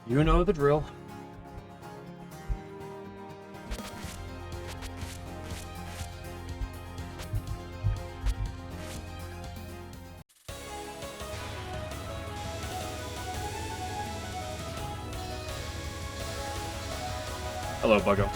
You know the drill. Hello, Buggo.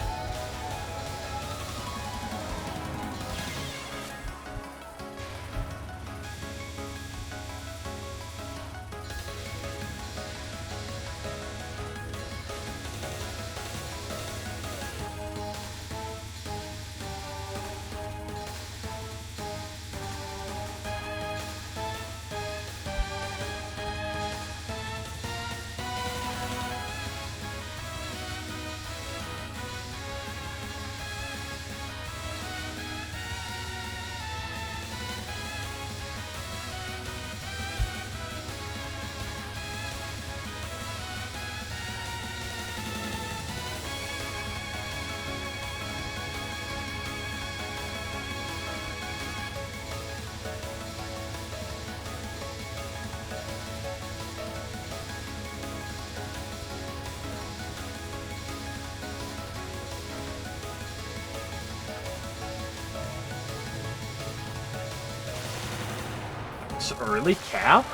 It's early cap?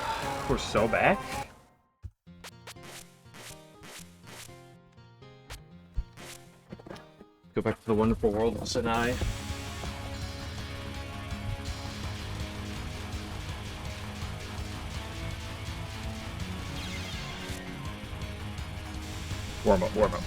We're so back. Go back to the wonderful world of Sinai. Warm up, warm up.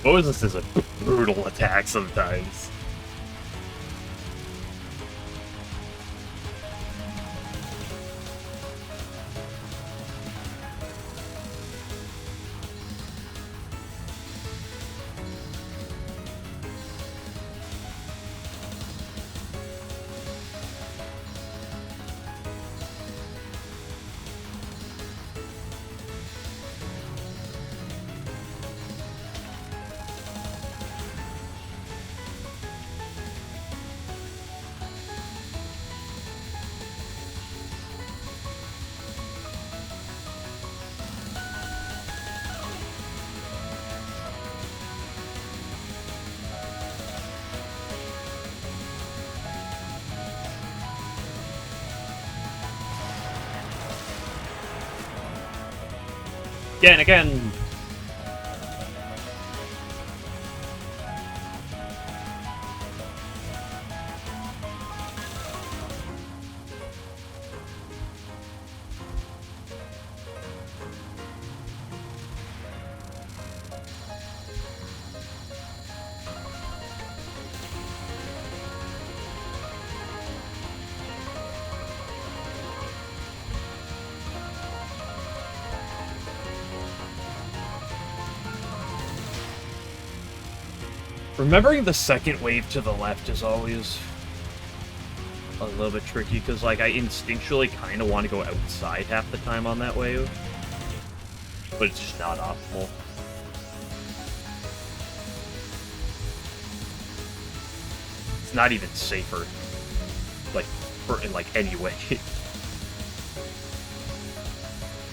Moses is a brutal attack sometimes. Again, again. Remembering the second wave to the left is always a little bit tricky, because, like, I instinctually kind of want to go outside half the time on that wave. But it's just not optimal. It's not even safer, like, in, like, any way.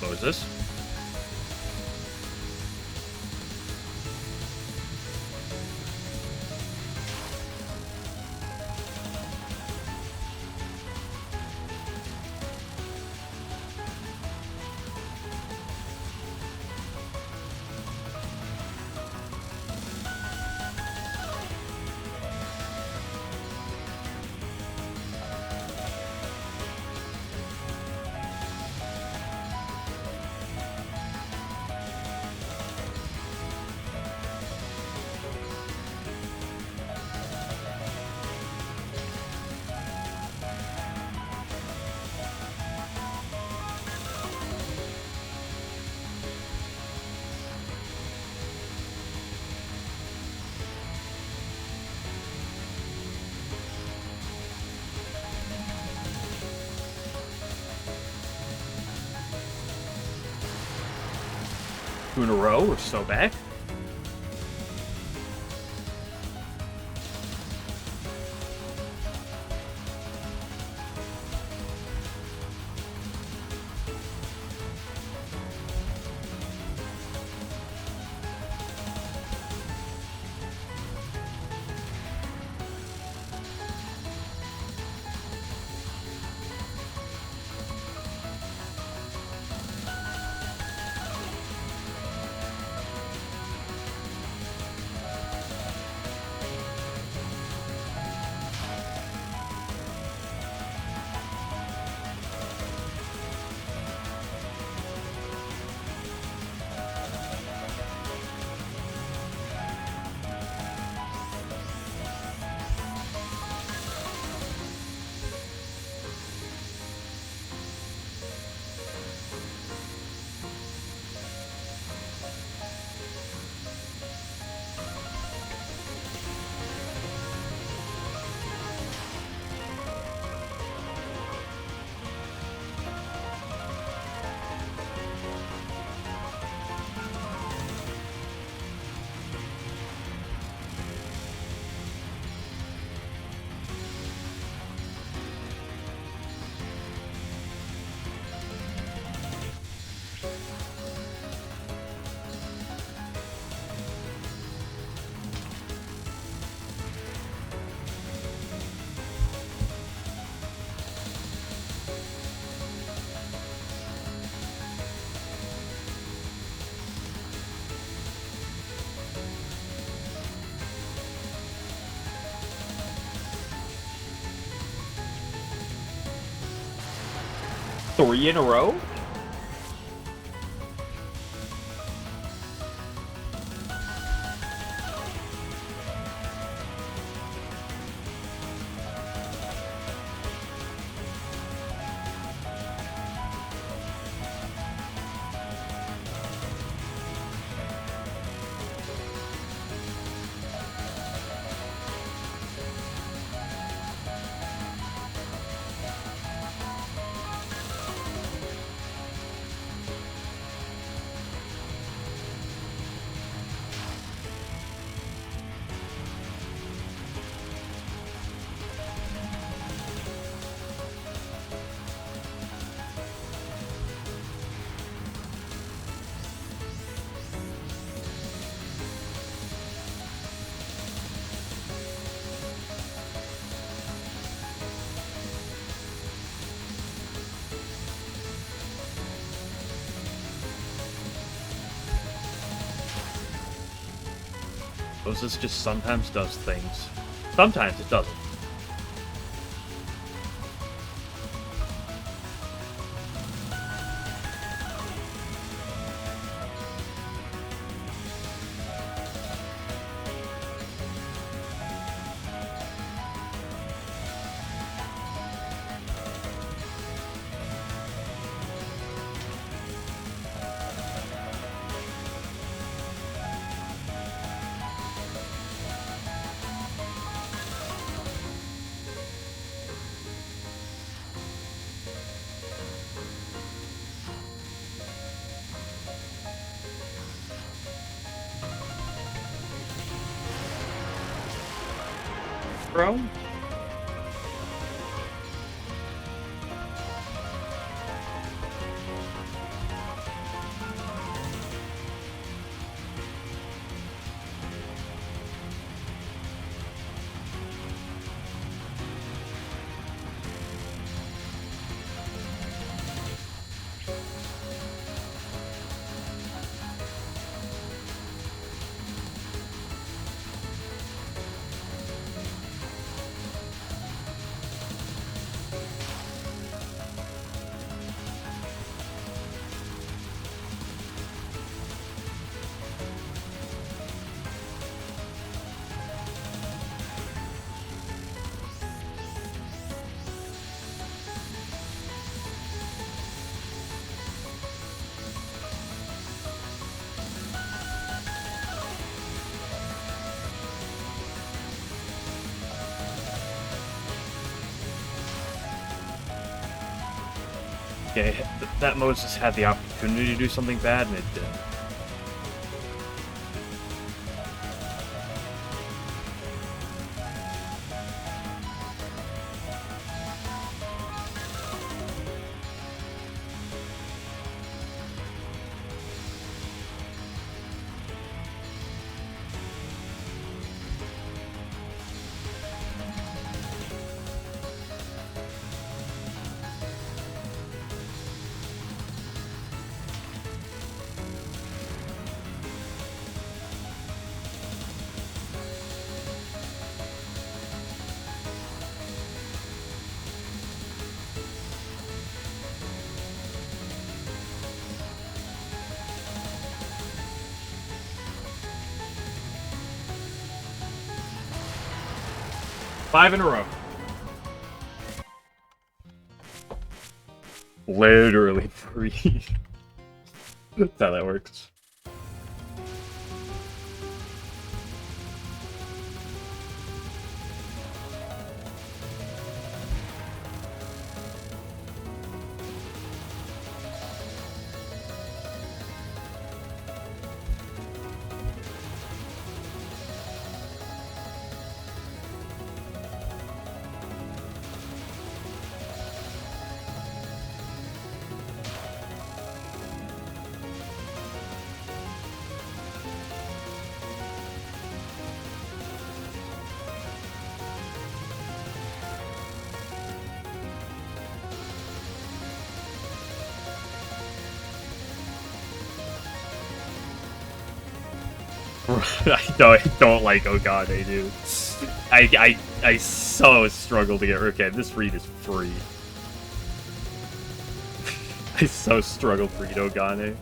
Moses? 2 in a row, we're so back. Three in a row? This just sometimes does things. Sometimes it doesn't. Bro? Okay, that Moses had the opportunity to do something bad, and it didn't. 5 in a row. Literally free. That's how that works. I don't like Ogane, dude. I so struggle to get. Okay, this read is free. I so struggle to read Ogane.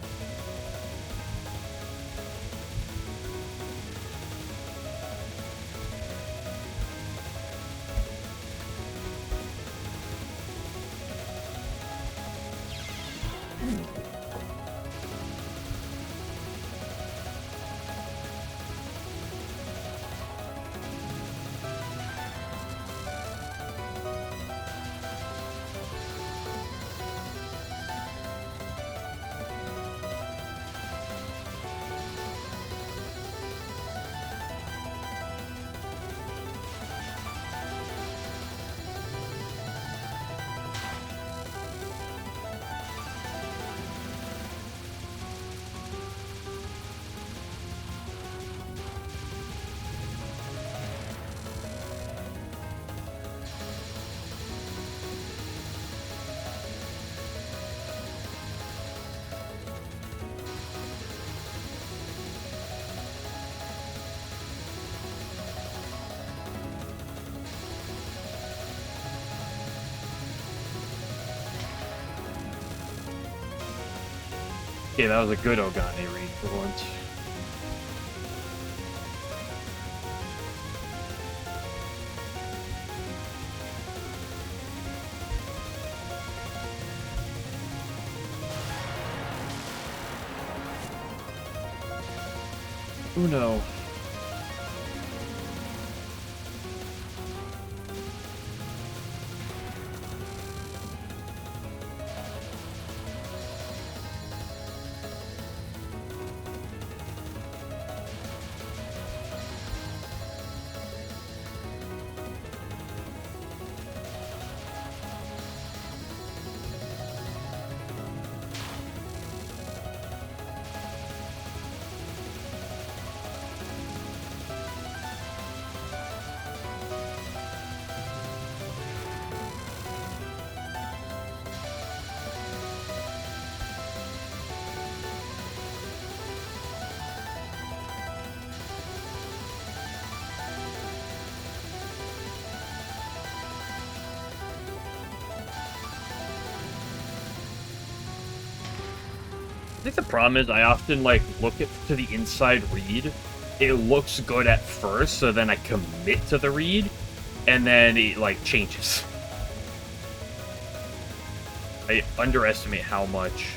Okay, that was a good Ogane read for once. Uno. I think the problem is I often like look to the inside read. It looks good at first, so then I commit to the read, and then it like changes. I underestimate how much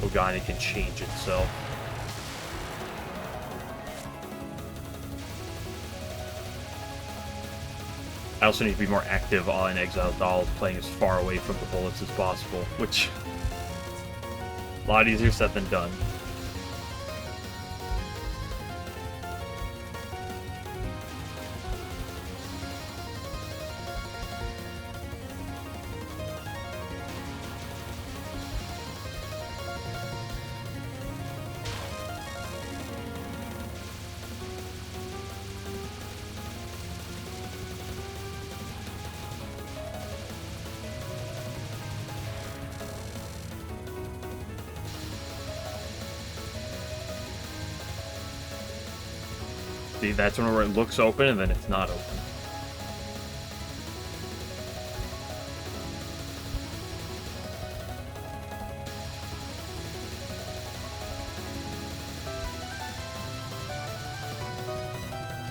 Ogane can change itself. I also need to be more active on Exile Doll, playing as far away from the bullets as possible, which a lot easier said than done. See, that's when it looks open and then it's not open.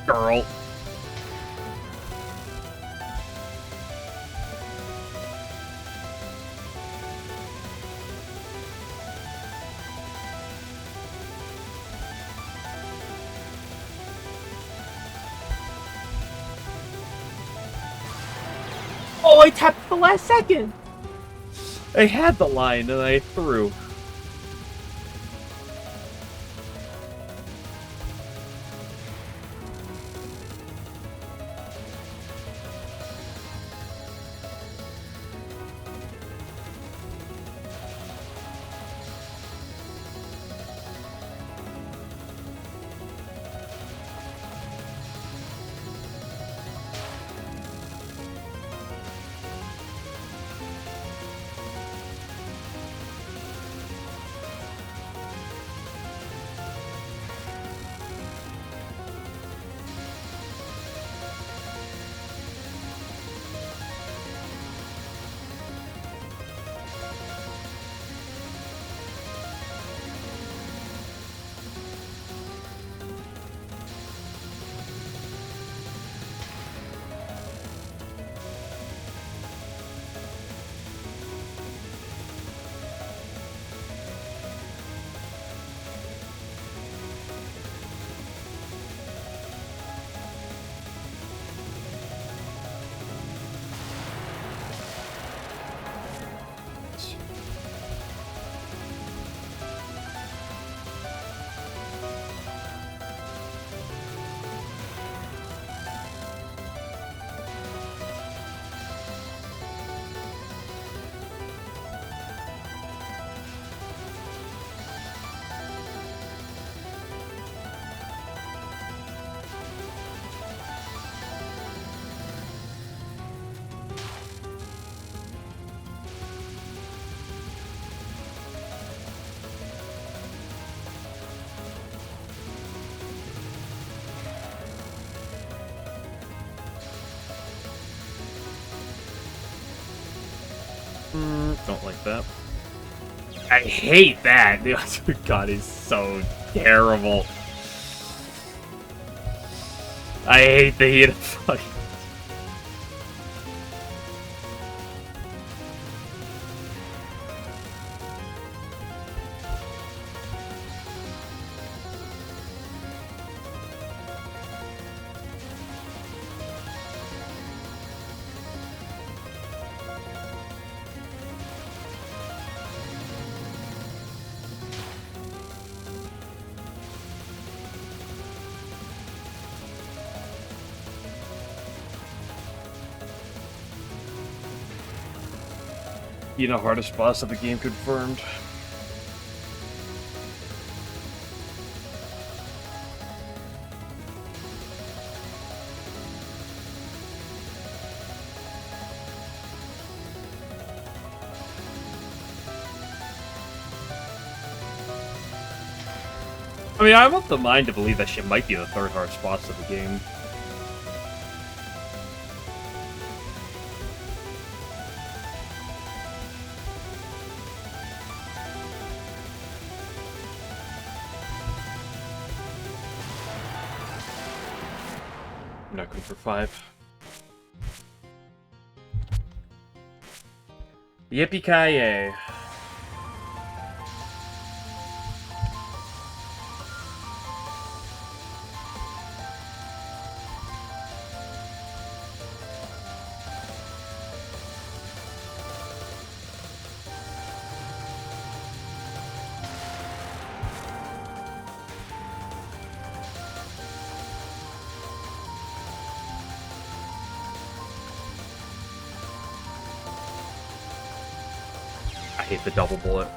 Girl. Oh, I tapped at the last second! I had the line and I threw. Don't like that. I hate that. God, is so terrible. I hate the heat of fucking. You know, hardest boss of the game confirmed. I mean, I want the mind to believe that shit might be the third hardest boss of the game. I'm not going for 5. Yippee-ki-yay. I hate the double bullet.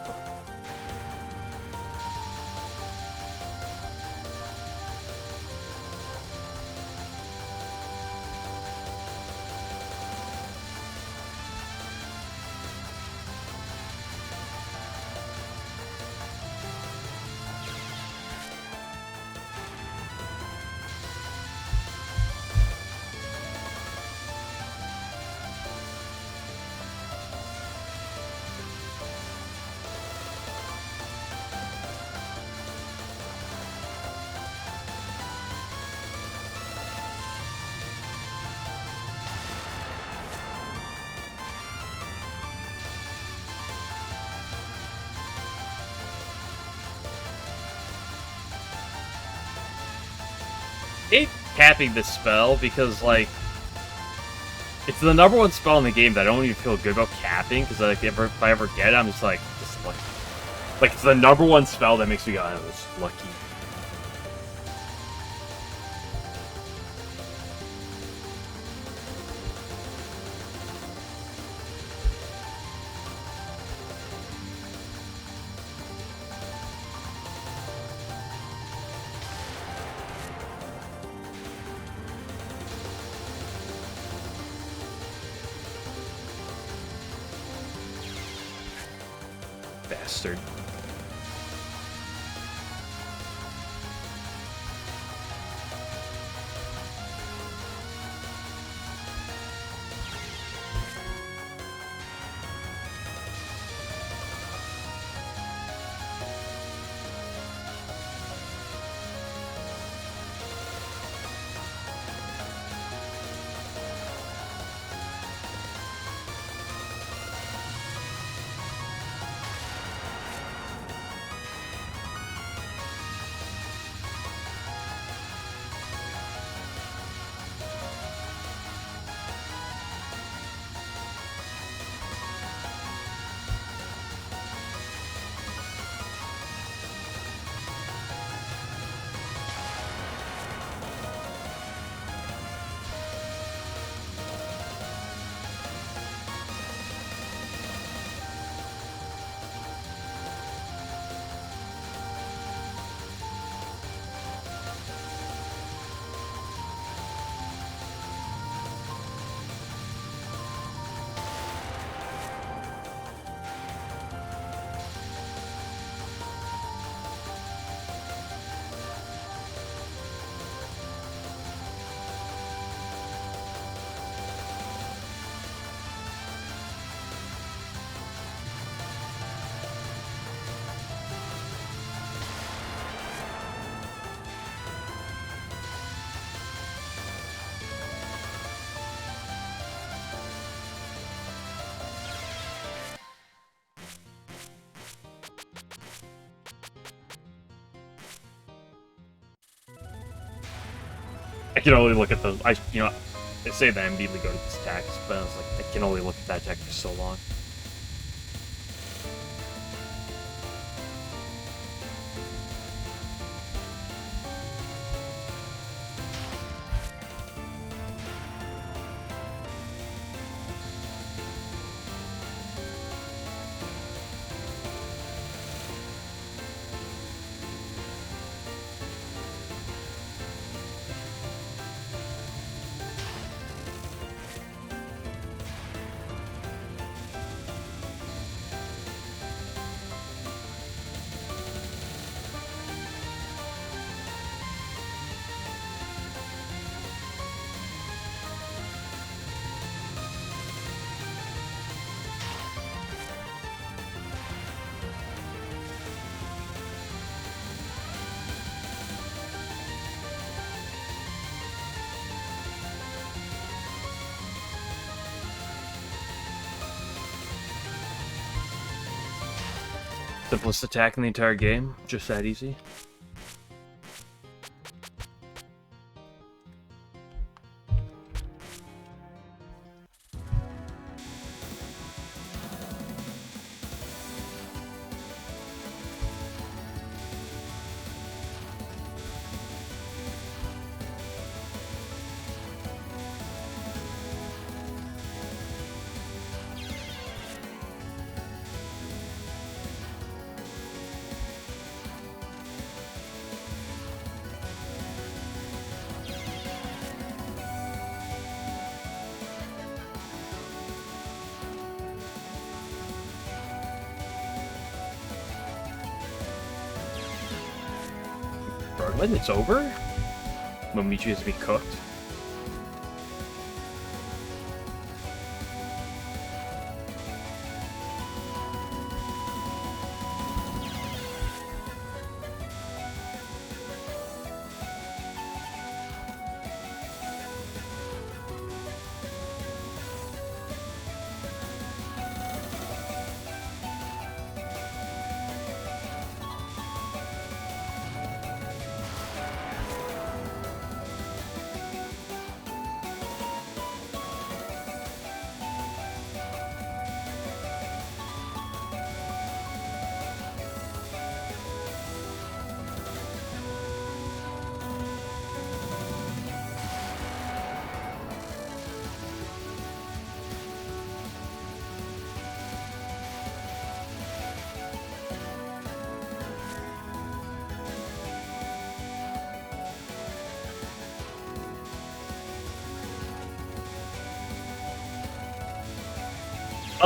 I hate tapping this spell because, like, It's the number one spell in the game that I don't even feel good about capping, because like, if I ever get it, I'm just like it's the number one spell that makes me go, I was lucky. Bastard. I can only look at those. I say that I immediately go to this text, but I was like, I can only look at that text for so long. Simplest attack in the entire game, just that easy. Berlin, it's over? Momichi has to be cooked.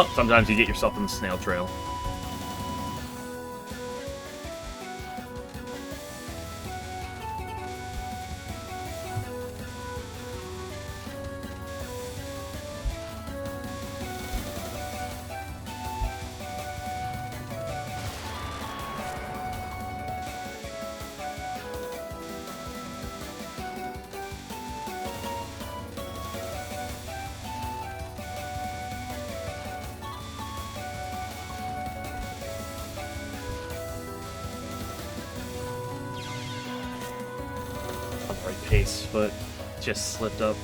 Oh, sometimes you get yourself in the snail trail. Right pace, but just slipped up.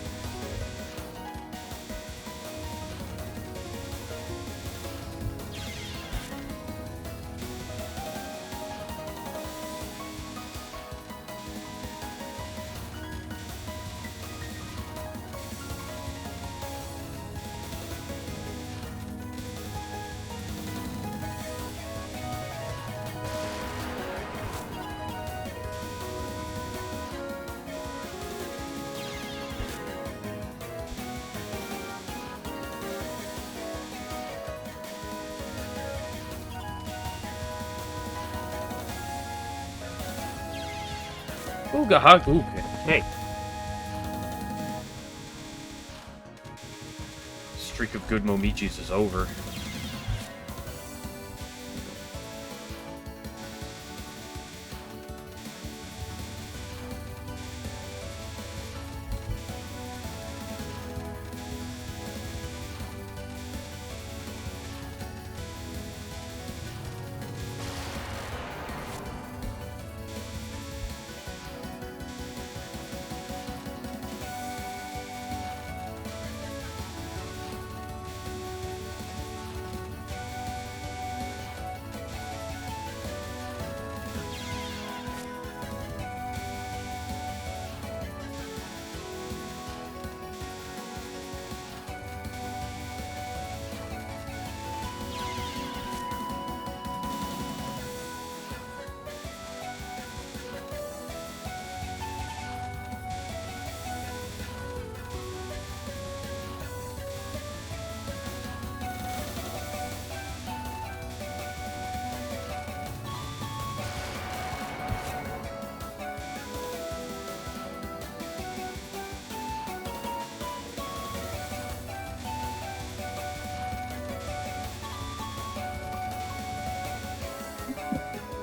Ooga hug ooga. Hey. Streak of good Momichis is over.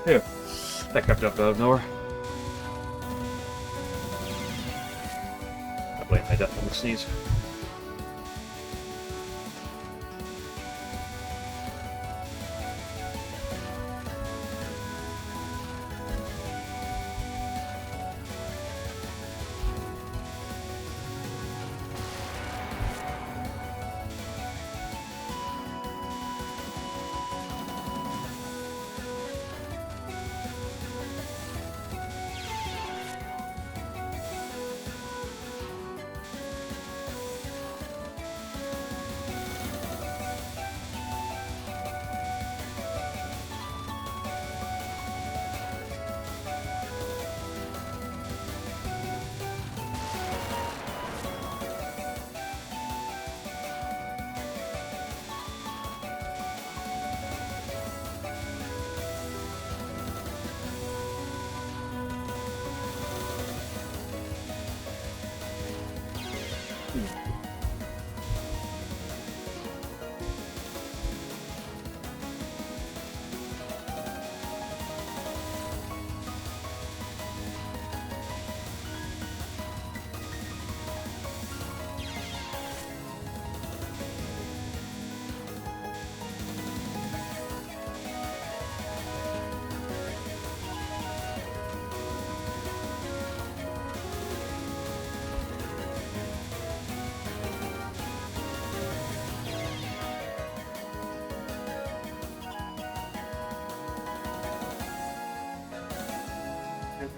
Here. That crept up out of nowhere. I blame my death on the sneeze.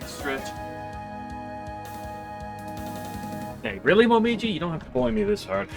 Stretch. Hey, really, Momiji? You don't have to bully me this hard.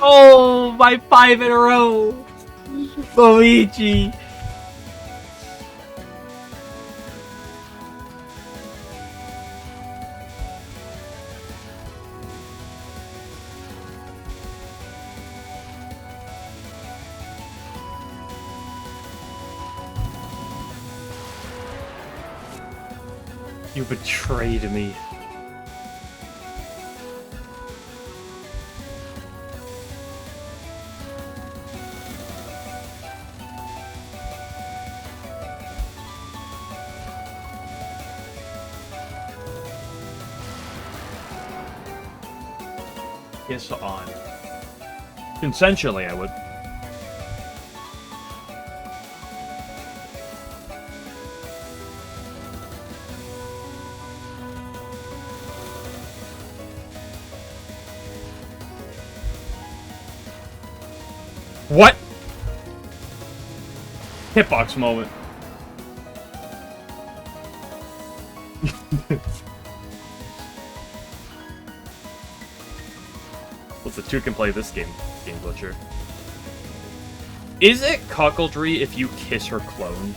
Oh, my 5 in a row. Luigi. You betrayed me. Kiss on. Consensually, I would. What? Hitbox moment. What's the two can play this game glitcher? Is it cuckoldry if you kiss her clone?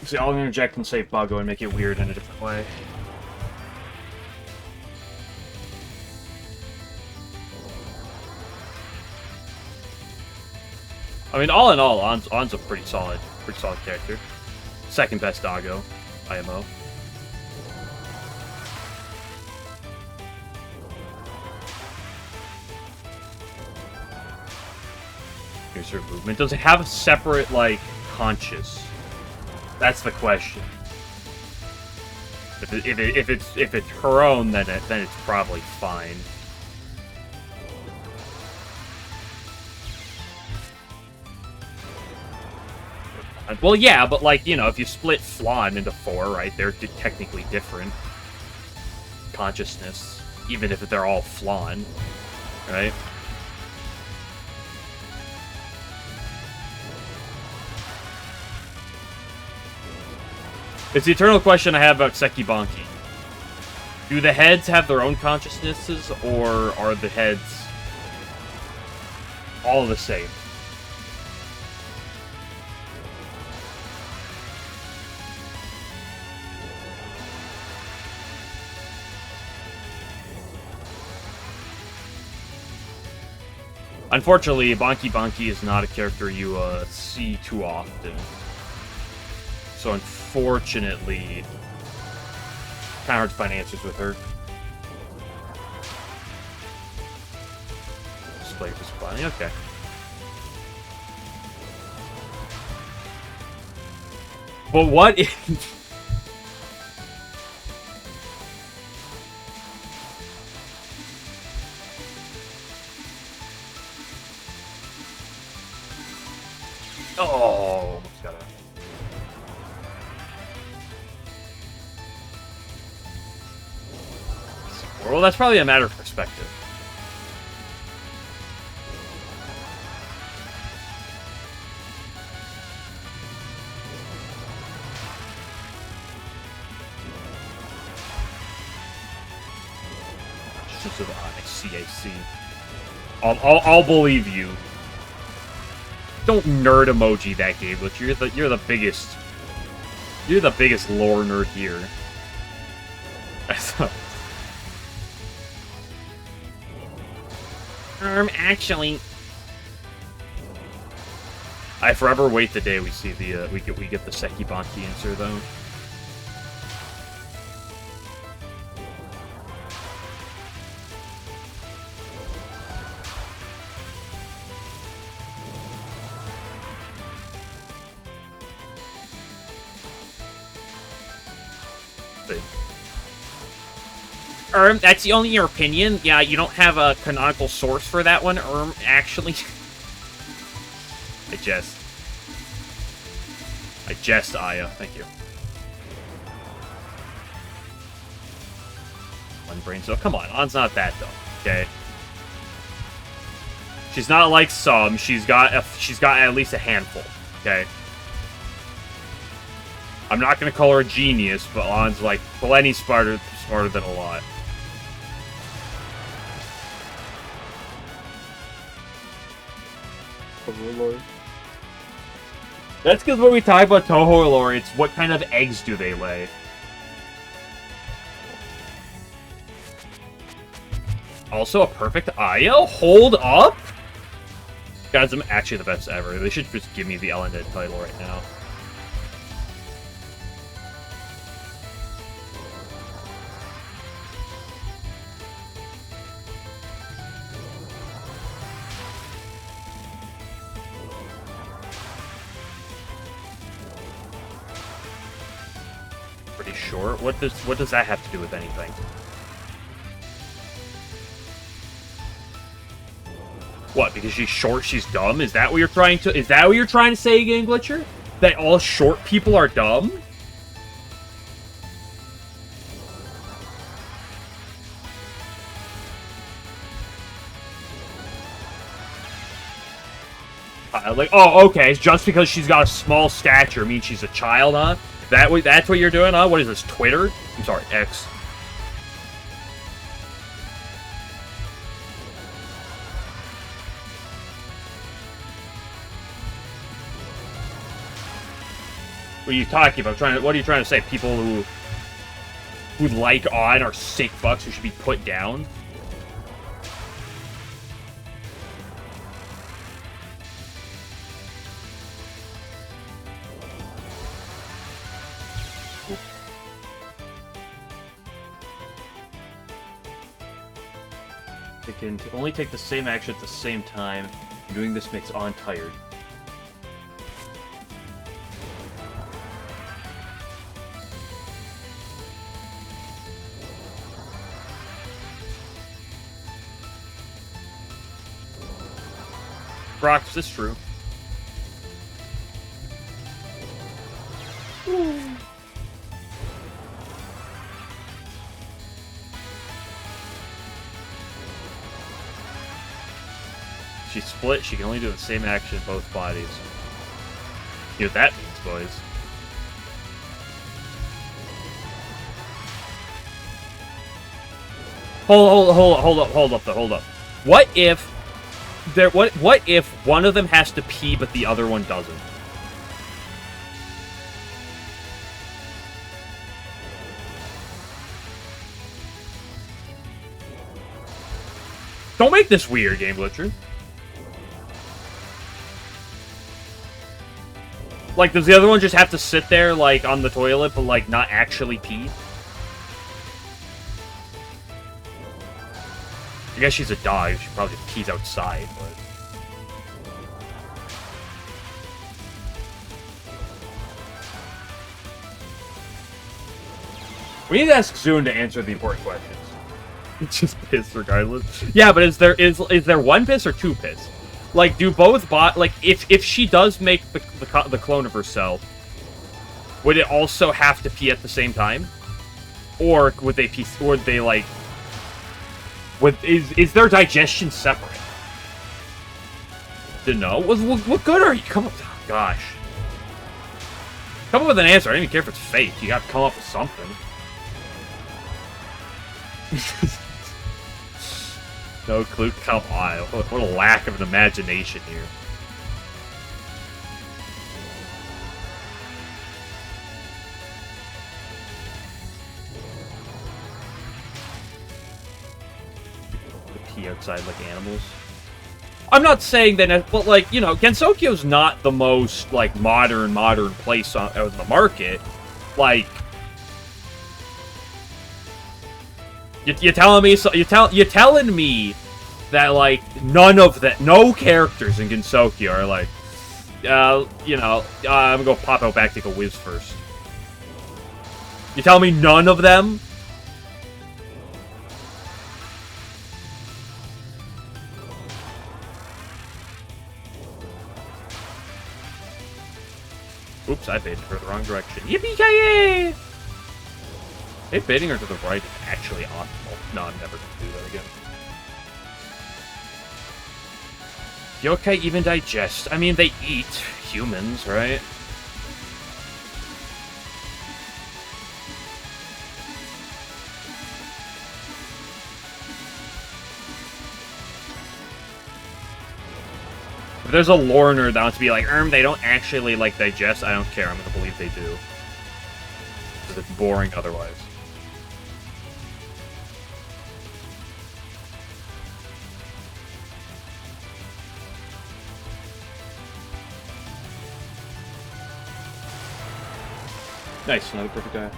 See, I'll interject and say Buggo and make it weird in a different way. I mean, all in all, On's a pretty solid character. Second best doggo, IMO. Here's her movement. Does it have a separate, like, conscious? That's the question. If it's her own, then it's probably fine. Well, yeah, but like, you know, if you split Flan into 4, right, they're technically different consciousness, even if they're all Flan, right? It's the eternal question I have about Sekibanki. Do the heads have their own consciousnesses, or are the heads all the same? Unfortunately, Banki Banki is not a character you see too often. So unfortunately, kind of hard to find answers with her. Display for spawning, okay. But what if... Oh, almost got it. Well, that's probably a matter of perspective. Just of Onyx CAC. I'll believe you. Don't nerd emoji that game, but you're the biggest lore nerd here. Actually, I forever wait the day we see the we get the Sekibanki answer though. That's only your opinion? Yeah, you don't have a canonical source for that one, actually? I jest, Aya. Thank you. brain cell. Come on, An's not that dumb, okay? She's not like some. She's got at least a handful, okay? I'm not gonna call her a genius, but An's like plenty smarter than a lot. That's because when we talk about Touhou lore, it's what kind of eggs do they lay. Also, a perfect Aya? Hold up? Guys, I'm actually the best ever. They should just give me the LNN title right now. Pretty short? What does that have to do with anything? What, because she's short, she's dumb? Is that what you're trying to say again, Glitcher? That all short people are dumb? Like, oh, okay, just because she's got a small stature means she's a child, huh? That's what you're doing, huh? What is this, Twitter? I'm sorry, X. What are you talking about? What are you trying to say? People who like on are sick fucks who should be put down? They can only take the same action at the same time. Doing this makes On tired. Brock, is this true? She's split, she can only do the same action in both bodies. You know what that means, boys. Hold up. What if one of them has to pee but the other one doesn't? Don't make this weird, Game Glitcher. Like, does the other one just have to sit there, like, on the toilet, but, like, not actually pee? I guess she's a dog. She probably pees outside, but... We need to ask Zune to answer the important questions. It's just piss regardless. Yeah, but is there one piss or two piss? Like, do both like, if she does make the clone of herself, would it also have to pee at the same time? Or would they pee, or would they, like... Is their digestion separate? Didn't know. What good are you? Come on, oh, gosh. Come up with an answer. I don't even care if it's fake. You gotta come up with something. No clue. Come on. What a lack of an imagination here. Pee outside like animals. I'm not saying that, but, like, you know, Gensokyo's not the most, like, modern place out in the market. Like, you're telling me, so you're telling me that, like, no characters in Gensokyo are like, you know, I'm gonna go pop out back, take a whiz first. You telling me none of them? Oops, I baited her the wrong direction. Yippee-ki-yay! Hey, baiting her to the right is actually optimal. No, I'm never gonna do that again. Yokai even digest? I mean, they eat humans, right? If there's a lore nerd that wants to be like, they don't actually, like, digest, I don't care. I'm gonna believe they do. Because it's boring otherwise. Nice, another perfect guy.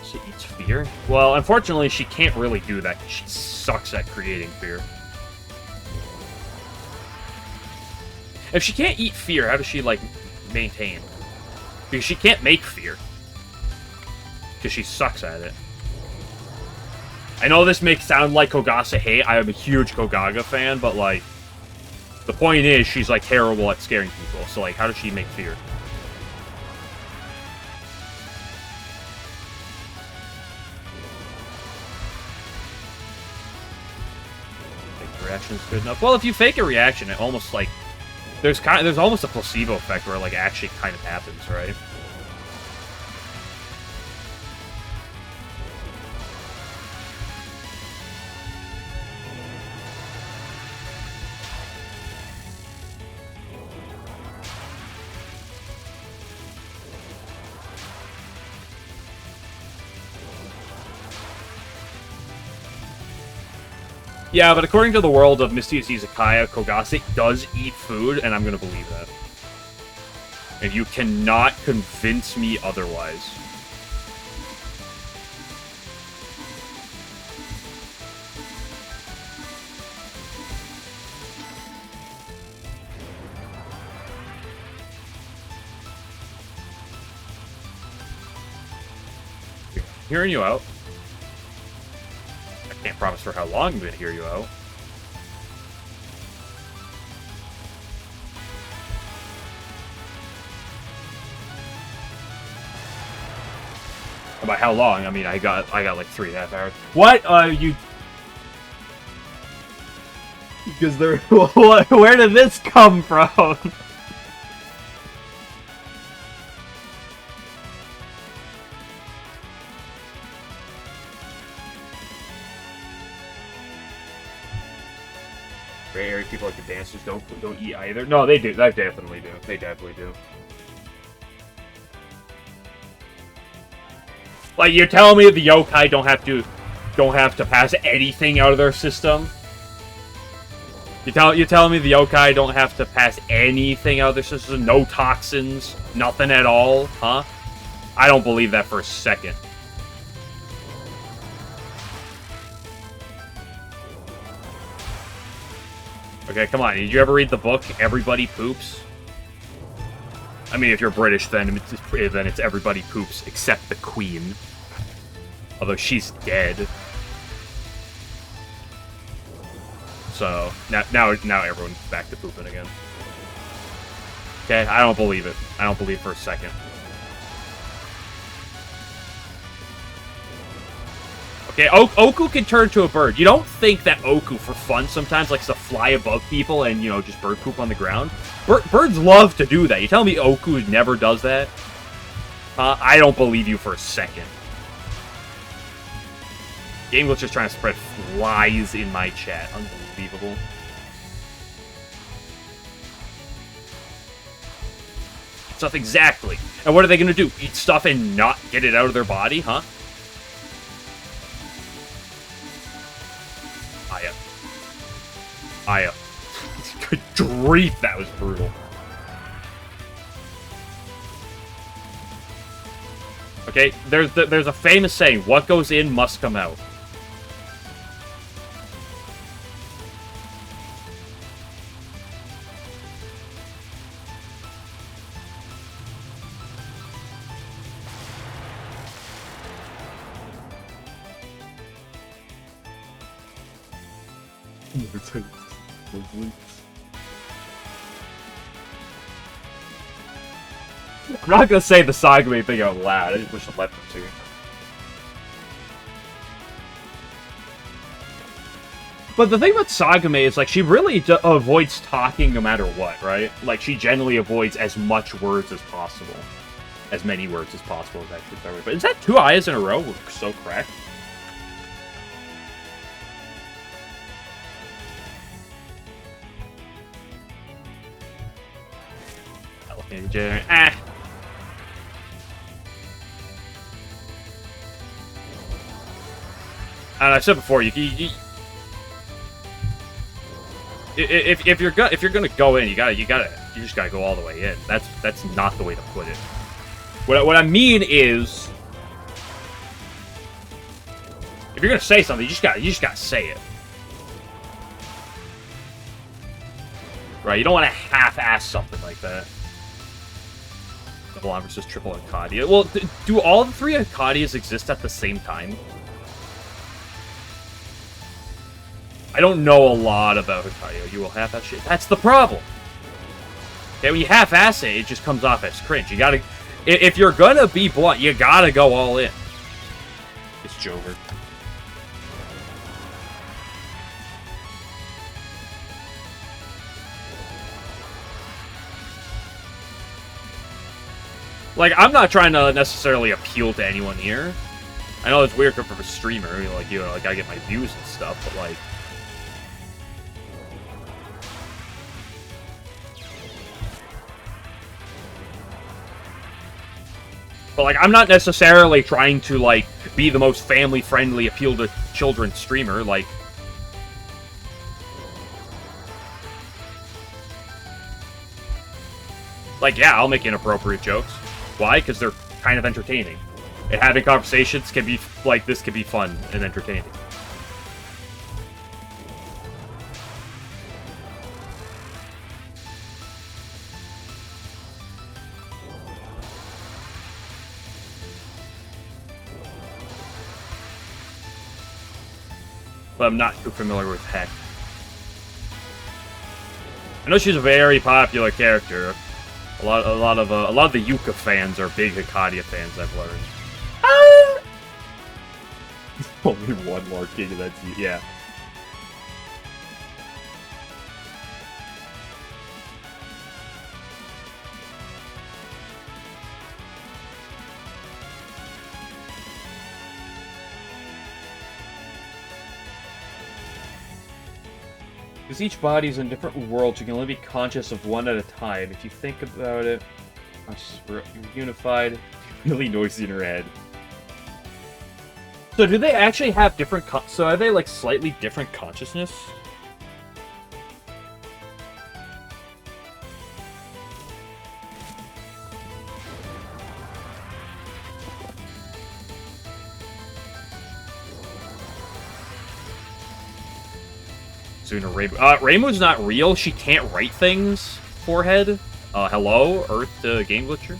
She eats fear? Well, unfortunately, she can't really do that. She sucks at creating fear. If she can't eat fear, how does she, like, maintain? Because she can't make fear. Because she sucks at it. I know this makes sound like Kogase hate. I am a huge Kogaga fan, but, like, the point is she's, like, terrible at scaring people. So, like, how does she make fear? Reaction's good enough. Well, if you fake a reaction, it almost like there's almost a placebo effect where it like actually kind of happens, right? Yeah, but according to the world of Mysterious Izakaya, Kogase does eat food, and I'm gonna believe that. And you cannot convince me otherwise. Hearing you out. Can't promise for how long I'm going to hear you out. And by how long? I mean, I got like 3.5 hours. What? You? Because they're where did this come from? Gray area people like the dancers don't eat either. No, they do. They definitely do. They definitely do. Like you're telling me the yokai don't have to pass anything out of their system? You're telling me the yokai don't have to pass anything out of their system? No toxins, nothing at all, huh? I don't believe that for a second. Okay, come on. Did you ever read the book Everybody Poops? I mean, if you're British, then it's Everybody Poops except the Queen. Although she's dead. So now everyone's back to pooping again. Okay, I don't believe it. I don't believe it for a second. Okay, Oku can turn to a bird. You don't think that Oku, for fun, sometimes likes to fly above people and, you know, just bird poop on the ground? Birds love to do that. You tell me Oku never does that? I don't believe you for a second. Game Glitch is trying to spread flies in my chat. Unbelievable. Stuff exactly. And what are they going to do? Eat stuff and not get it out of their body, huh? Aya. Good grief, that was brutal. Okay, there's a famous saying, what goes in must come out. I'm not gonna say the Sagame thing out loud. I just wish I left them to. But the thing about Sagame is, like, she really avoids talking no matter what, right? Like, she generally avoids as much words as possible. As many words as possible is actually the way. But is that 2 ayas in a row? We're so correct. Ah. And I said before, if you're gonna go in, you just gotta go all the way in. That's not the way to put it. What I mean is, if you're gonna say something, you just gotta say it. Right? You don't want to half-ass something like that. Double on versus triple Arcadia. Well, do all the 3 Arcadias exist at the same time? I don't know a lot about Arcadia. You will half-ass shit. That's the problem. Okay, when you half-ass it, it just comes off as cringe. You gotta... If you're gonna be blunt, you gotta go all in. It's Jover. Like, I'm not trying to necessarily appeal to anyone here. I know it's weird for a streamer, like, you know, like, I get my views and stuff, but, like... But, like, I'm not necessarily trying to, like, be the most family-friendly, appeal-to-children streamer, like... Like, yeah, I'll make inappropriate jokes. Why? Because they're kind of entertaining. And having conversations can be, like, this can be fun and entertaining. But I'm not too familiar with Heck. I know she's a very popular character. A lot of the Yuka fans are big Hikadia fans, I've learned. Only one more king, that's yeah. Because each body is in different worlds, you can only be conscious of one at a time. If you think about it, you're unified, really noisy in your head. So do they actually have different, so are they like slightly different consciousness? Reimu's not real. She can't write things. Forehead. Hello, Earth Game Glitcher.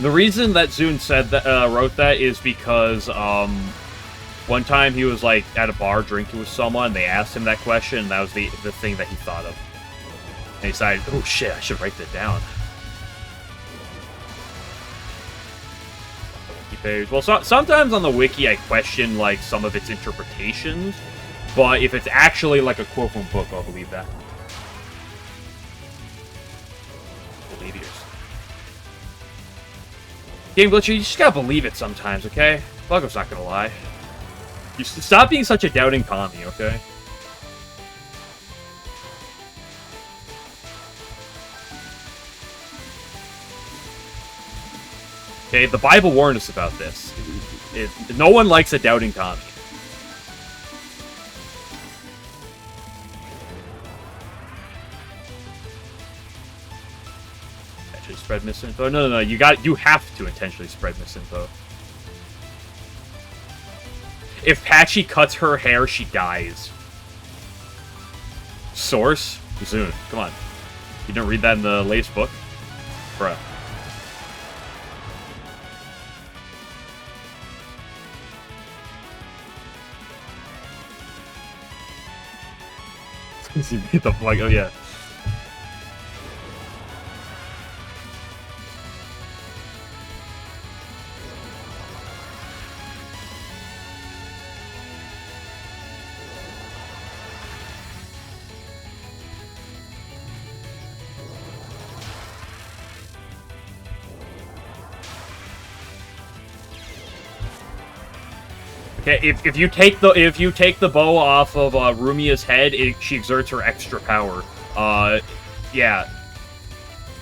The reason that Zune said that, wrote that is because one time he was like at a bar drinking with someone. They asked him that question, and that was the thing that he thought of. And he decided, oh shit, I should write that down. Well, sometimes on the wiki I question, like, some of its interpretations, but if it's actually, like, a quote from a book, I'll believe that. Believe yours. Game Glitcher, you just gotta believe it sometimes, okay? Buggo's not gonna lie. You stop being such a doubting Tommy, okay? Okay, the Bible warned us about this. No one likes a doubting Tommy. Actually spread misinfo? No, you have to intentionally spread misinfo. If Patchy cuts her hair, she dies. Source? Zune. Come on. You didn't read that in the latest book? Bruh. Get the fuck, oh yeah. Okay, if you take the bow off of Rumia's head, she exerts her extra power. Yeah,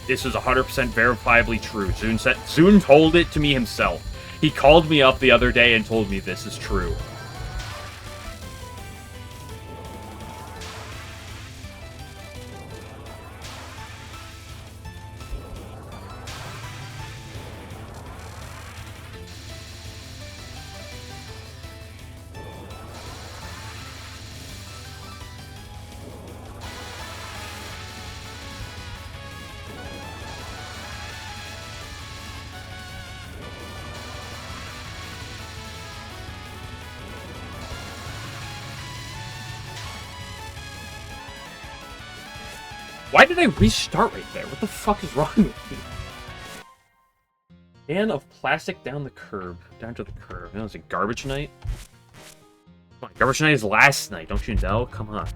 this is 100% verifiably true. Zune told it to me himself. He called me up the other day and told me this is true. Why did I restart right there? What the fuck is wrong with me? Can of plastic down the curb. Down to the curb. That was a garbage night? Come on, garbage night is last night, don't you know? Come on.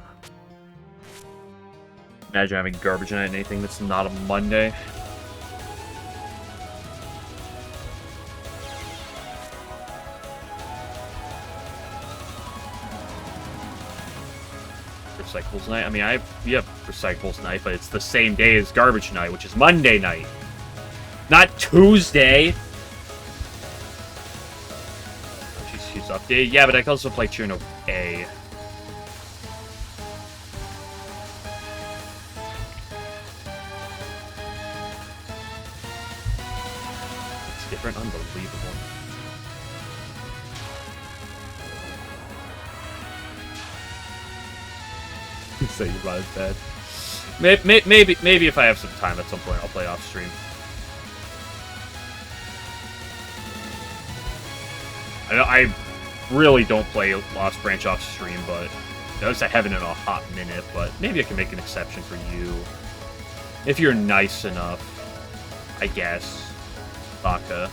Imagine having garbage night on anything that's not a Monday. Recycles night? I mean, we have recycles night, but it's the same day as garbage night, which is Monday night. Not Tuesday! She's updated. Yeah, but I can also play Cherno A. It's different, unbelievable. Say you run bad. Maybe if I have some time at some point, I'll play off stream. I really don't play Lost Branch off stream, but I haven't in a hot minute. But maybe I can make an exception for you if you're nice enough, I guess. Baka.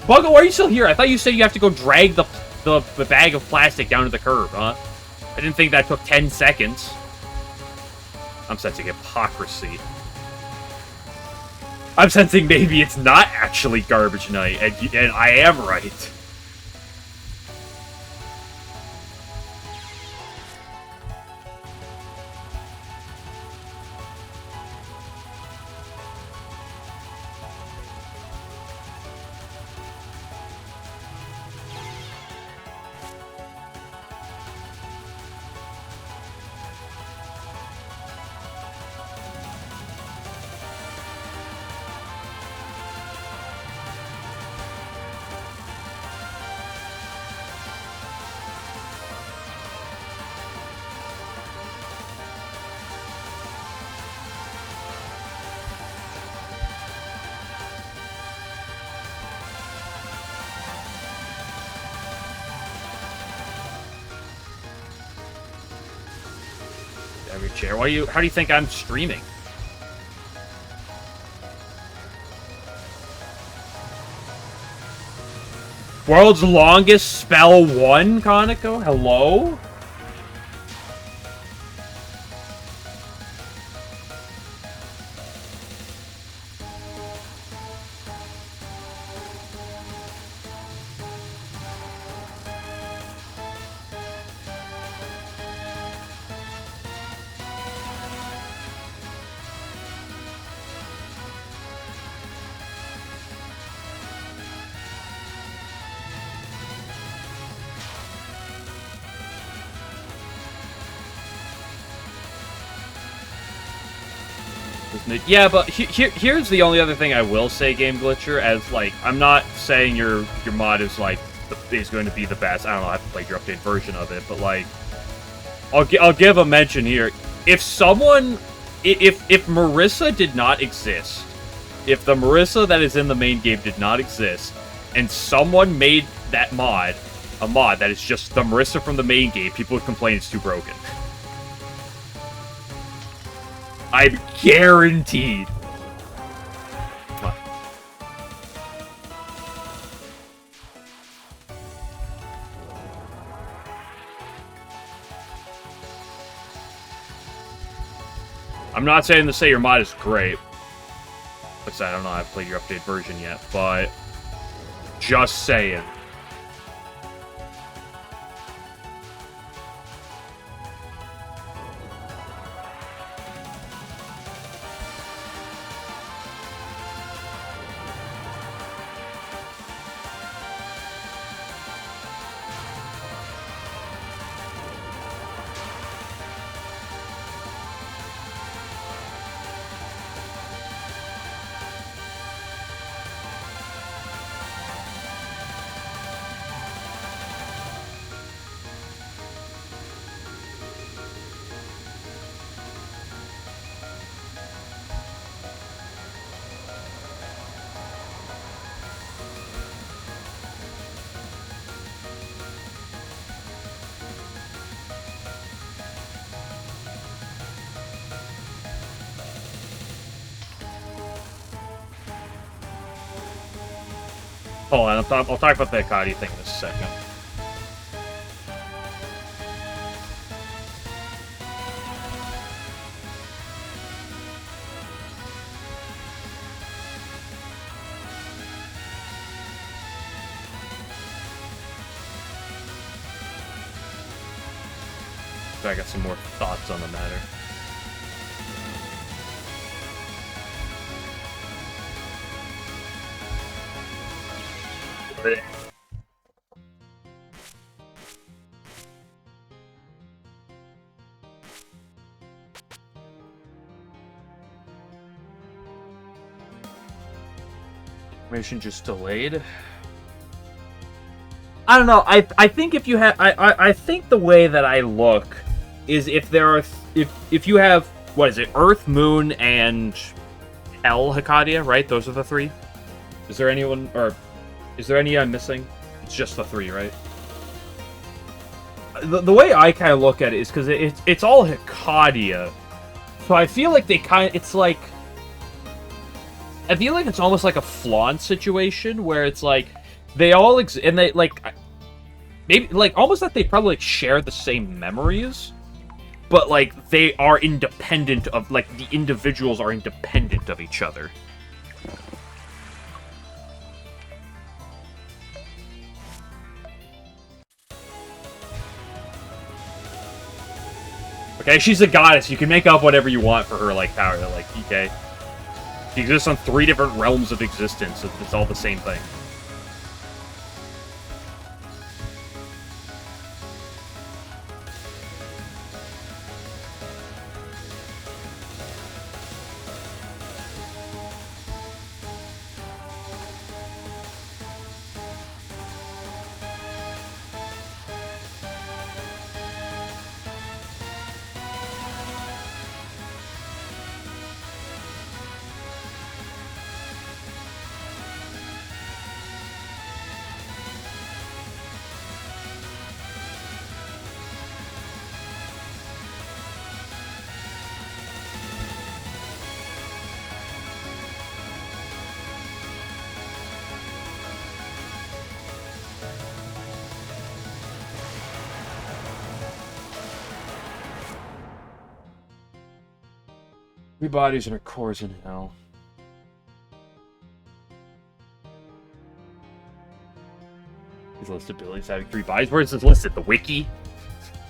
Buggo, why are you still here? I thought you said you have to go drag the bag of plastic down to the curb, huh? I didn't think that took 10 seconds. I'm sensing hypocrisy. I'm sensing maybe it's not actually garbage night, and I am right. Chair. How do you think I'm streaming? World's longest spell 1, Kaneko? Hello? Yeah, but here's the only other thing I will say, Game Glitcher, as, like, I'm not saying your mod is, like, is going to be the best. I don't know, I haven't played your updated version of it, but, like, I'll give a mention here. If someone, if Marissa did not exist, if the Marissa that is in the main game did not exist, and someone made that mod, a mod that is just the Marissa from the main game, people would complain it's too broken. I'm guaranteed. What? I'm not saying to say your mod is great. Like I said, I don't know, I haven't played your updated version yet, but just saying. Hold on, I'll talk about the Hikari thing in a second. So I got some more thoughts on the matter. Mission just delayed. I don't know. I think if you have I think the way that I look is if there are if you have, what is it, Earth, Moon, and Hell Hikadia, right? Those are the three. Is there anyone, or is there any I'm missing? It's just the three, right? The way I kind of look at it is because it's all Hikadia, so I feel like it's like, I feel like it's almost like a Flan situation where it's like they all and they like maybe like almost that they probably like share the same memories, but like they are independent of, like, the individuals are independent of each other. Okay, she's a goddess. You can make up whatever you want for her, like, power. Like, okay. She exists on 3 different realms of existence. It's all the same thing. Three bodies and her cores in hell. These list abilities having 3 bodies. Where is this listed? The wiki?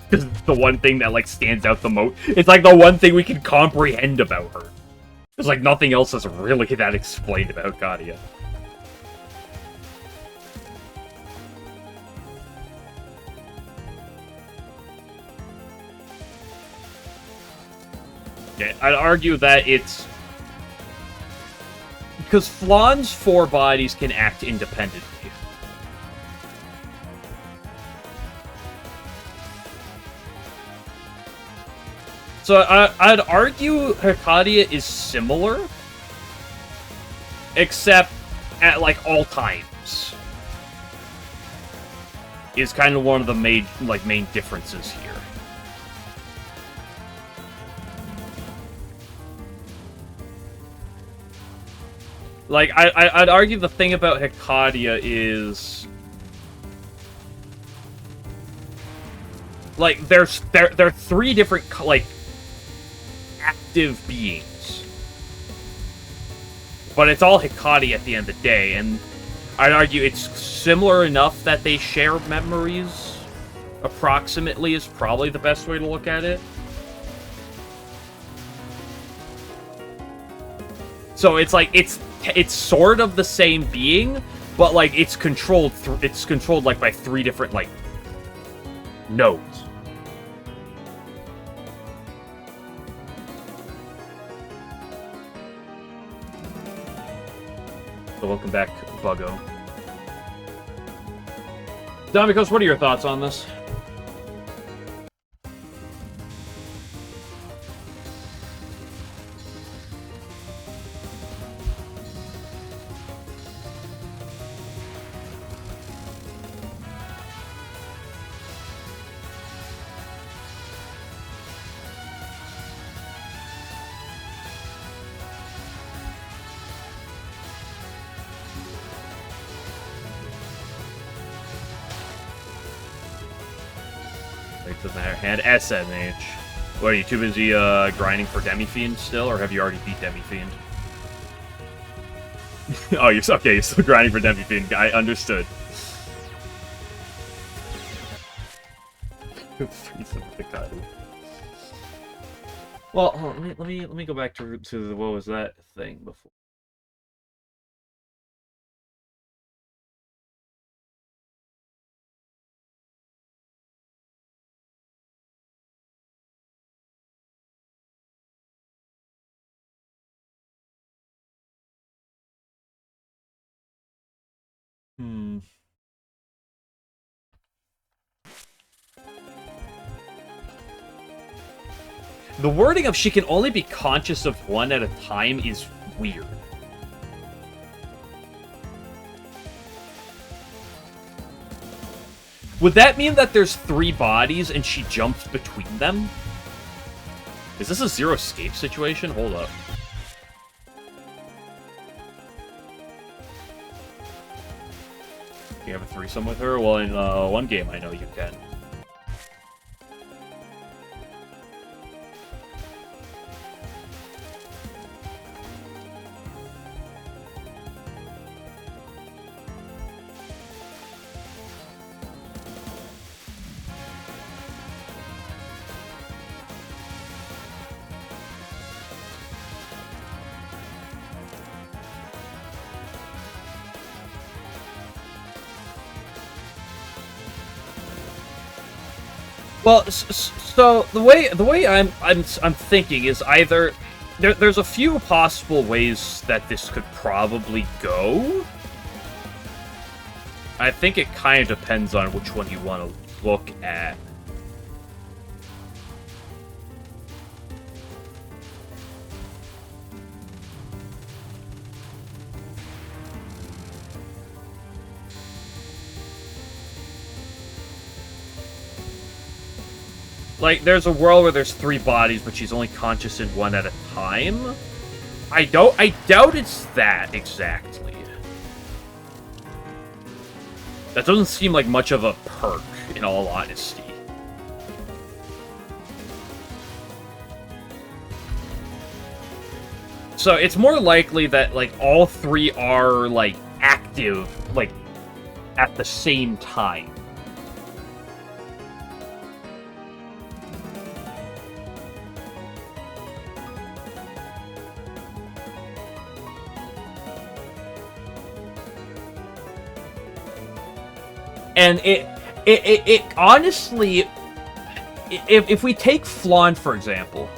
This is the one thing that, like, stands out the most. It's like the one thing we can comprehend about her. There's like nothing else is really that explained about Gadia. Okay, I'd argue that it's because Flan's 4 bodies can act independently. So I'd argue Hikadia is similar, except at, like, all times. is kind of one of the main differences here. Like, I'd argue the thing about Hikadia is, like, there are three different, like, active beings. But it's all Hikadia at the end of the day, and I'd argue it's similar enough that they share memories, approximately, is probably the best way to look at it. So it's like, it's sort of the same being, but, like, it's controlled like by three different, like, nodes. So welcome back, Buggo. Domikos, what are your thoughts on this? And SMH. What, are you too busy grinding for Demi-Fiend still, or have you already beat Demi-Fiend? Oh, you're still grinding for Demi-Fiend. I understood. Well, hold on, let me go back to the, what was that thing before? The wording of she can only be conscious of one at a time is weird. Would that mean that there's three bodies and she jumps between them? Is this a Zero Escape situation? Hold up. You have a threesome with her? Well, in one game I know you can. Well, so the way I'm thinking is either there's a few possible ways that this could probably go. I think it kind of depends on which one you want to look at. Like, there's a world where there's three bodies, but she's only conscious in one at a time? I doubt it's that, exactly. That doesn't seem like much of a perk, in all honesty. So, it's more likely that, like, all three are, like, active, like, at the same time. And it honestly, if we take Flan, for example,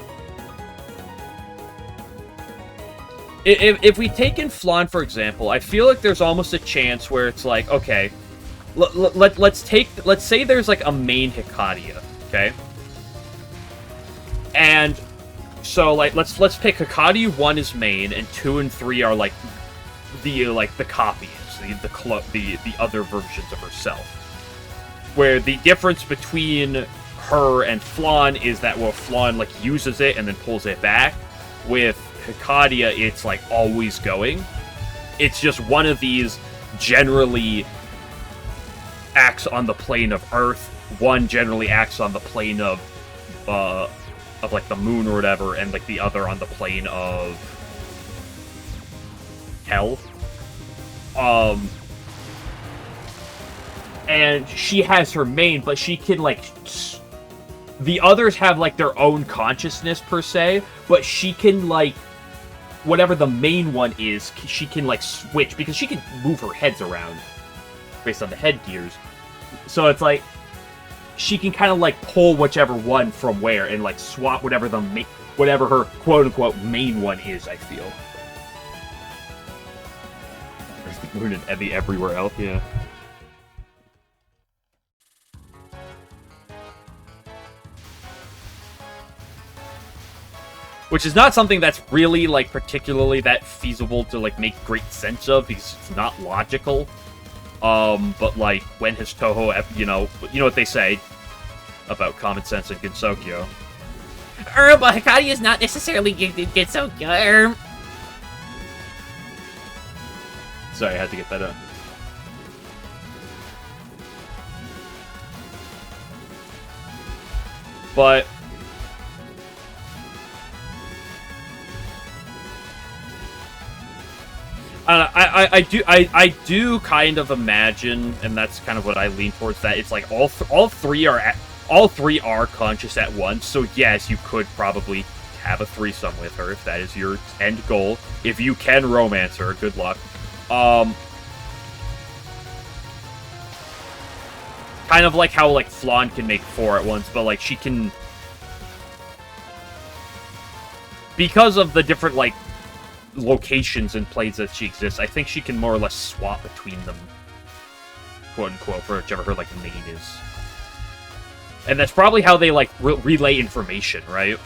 if we take in Flan, for example, I feel like there's almost a chance where it's like, okay, let's say there's like a main Hikadia, okay? And so like let's pick Hikadia 1 is main and 2 and 3 are like the copies. The other versions of herself. Where the difference between her and Flan is that, well, Flan, like, uses it and then pulls it back. With Hikadia, it's, like, always going. It's just one of these generally acts on the plane of Earth. One generally acts on the plane of like, the moon or whatever, and, like, the other on the plane of hell. And she has her main, but she can, like... The others have, like, their own consciousness, per se, but she can, like... Whatever the main one is, she can, like, switch, because she can move her heads around based on the headgears. So it's, like, she can kind of, like, pull whichever one from where and, like, swap whatever whatever her quote-unquote main one is, I feel. There's the moon and Evie everywhere else, yeah. Which is not something that's really, like, particularly that feasible to, like, make great sense of, because it's not logical. But, like, when has Touhou, you know what they say about common sense and Gensokyo. But Hikadia is not necessarily Gensokyo. Sorry, I had to get that out. But... I do kind of imagine, and that's kind of what I lean towards, that it's like all three are conscious at once. So yes, you could probably have a threesome with her if that is your end goal. If you can romance her, good luck. Kind of like how, like, Flan can make 4 at once, but, like, she can... Because of the different, like, locations and planes that she exists, I think she can more or less swap between them, quote-unquote, for whichever her, like, main is. And that's probably how they, like, relay information, right?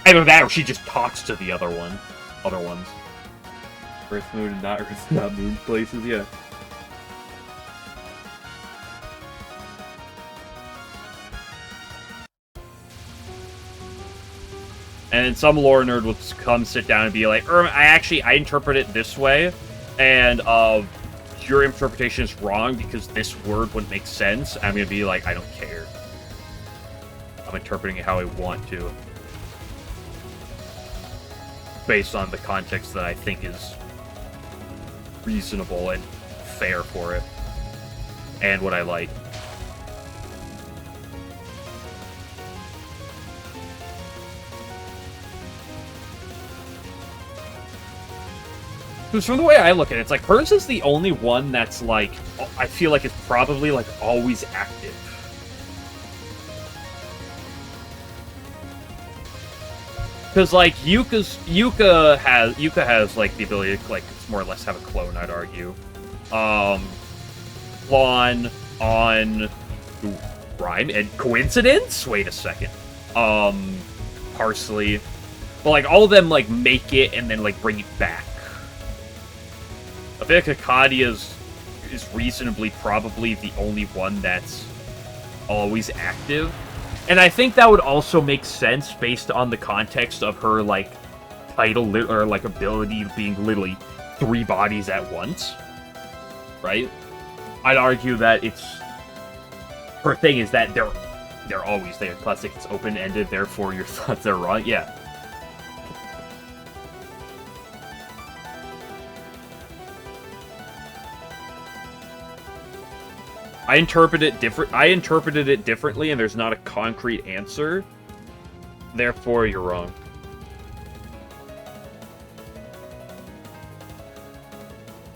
Either that, or she just talks to the other ones. Earth, moon, and not Earth, not moon places, yeah. And then some lore nerd will just come sit down and be like, I interpret it this way, and your interpretation is wrong because this word wouldn't make sense. I'm gonna be like, I don't care. I'm interpreting it how I want to, based on the context that I think is reasonable and fair for it, and what I like. Because from the way I look at it, it's like, hers is the only one that's, like, I feel like it's probably, like, always active. Because, like, Yuka has, like, the ability to, like, more or less have a clone, I'd argue. Flan, On, Rhyme, and Coincidence? Wait a second. Parsley. But, like, all of them, like, make it and then, like, bring it back. I feel like Hikadia is reasonably probably the only one that's always active. And I think that would also make sense based on the context of her, like, title, or, like, ability being literally 3 bodies at once. Right? I'd argue that it's... Her thing is that they're always there. Plus, it's open-ended, therefore your thoughts are wrong. Yeah. I interpreted it differently, and there's not a concrete answer. Therefore, you're wrong.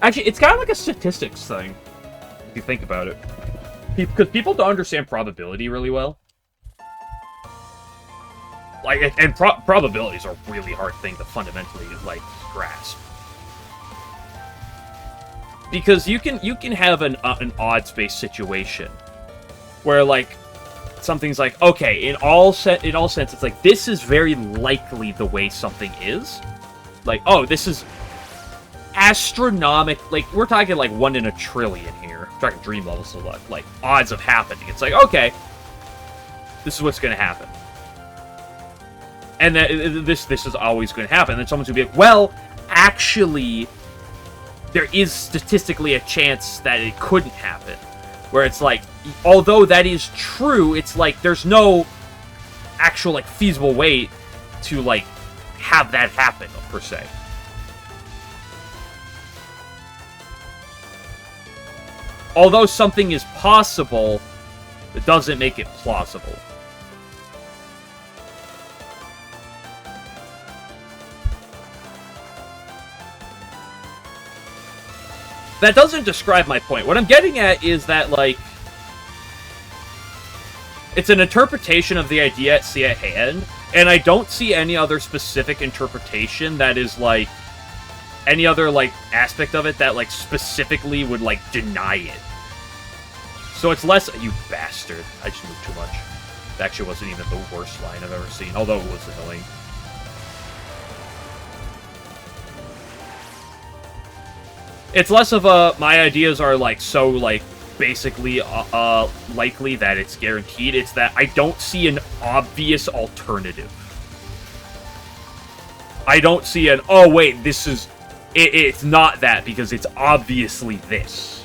Actually, it's kind of like a statistics thing, if you think about it. Because people don't understand probability really well. Like, and probabilities are a really hard thing to fundamentally, like, grasp. because you can have an odds-based situation where like something's like, okay, in all sense, it's like this is very likely the way something is. Like, oh, this is astronomical. Like, we're talking like 1 in a trillion here. We're talking dream levels of like odds of happening. It's like, okay, this is what's going to happen. And that this is always going to happen. And then someone's going to be like, well, actually, there is statistically a chance that it couldn't happen. Where it's like, although that is true, it's like there's no actual like feasible way to like have that happen, per se. Although something is possible, it doesn't make it plausible. That doesn't describe my point. What I'm getting at is that, like, it's an interpretation of the idea at hand, and I don't see any other specific interpretation that is, like, any other, like, aspect of it that, like, specifically would, like, deny it. So it's less... You bastard. I just moved too much. That actually wasn't even the worst line I've ever seen, although it was annoying. It's less of a, my ideas are, like, so, like, basically likely that it's guaranteed. It's that I don't see an obvious alternative. I don't see an, oh, wait, this is... It's not that, because it's obviously this.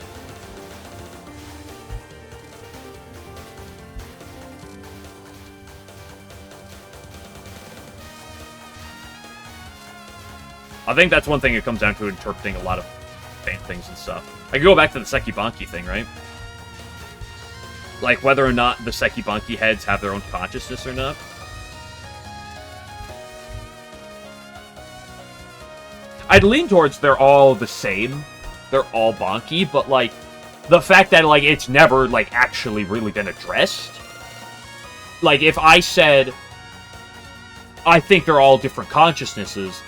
I think that's one thing it comes down to, interpreting a lot of things and stuff. I can go back to the Sekibanki thing, right? Like, whether or not the Sekibanki heads have their own consciousness or not. I'd lean towards they're all the same. They're all Banki, but, like, the fact that, like, it's never, like, actually really been addressed. Like, if I said, I think they're all different consciousnesses,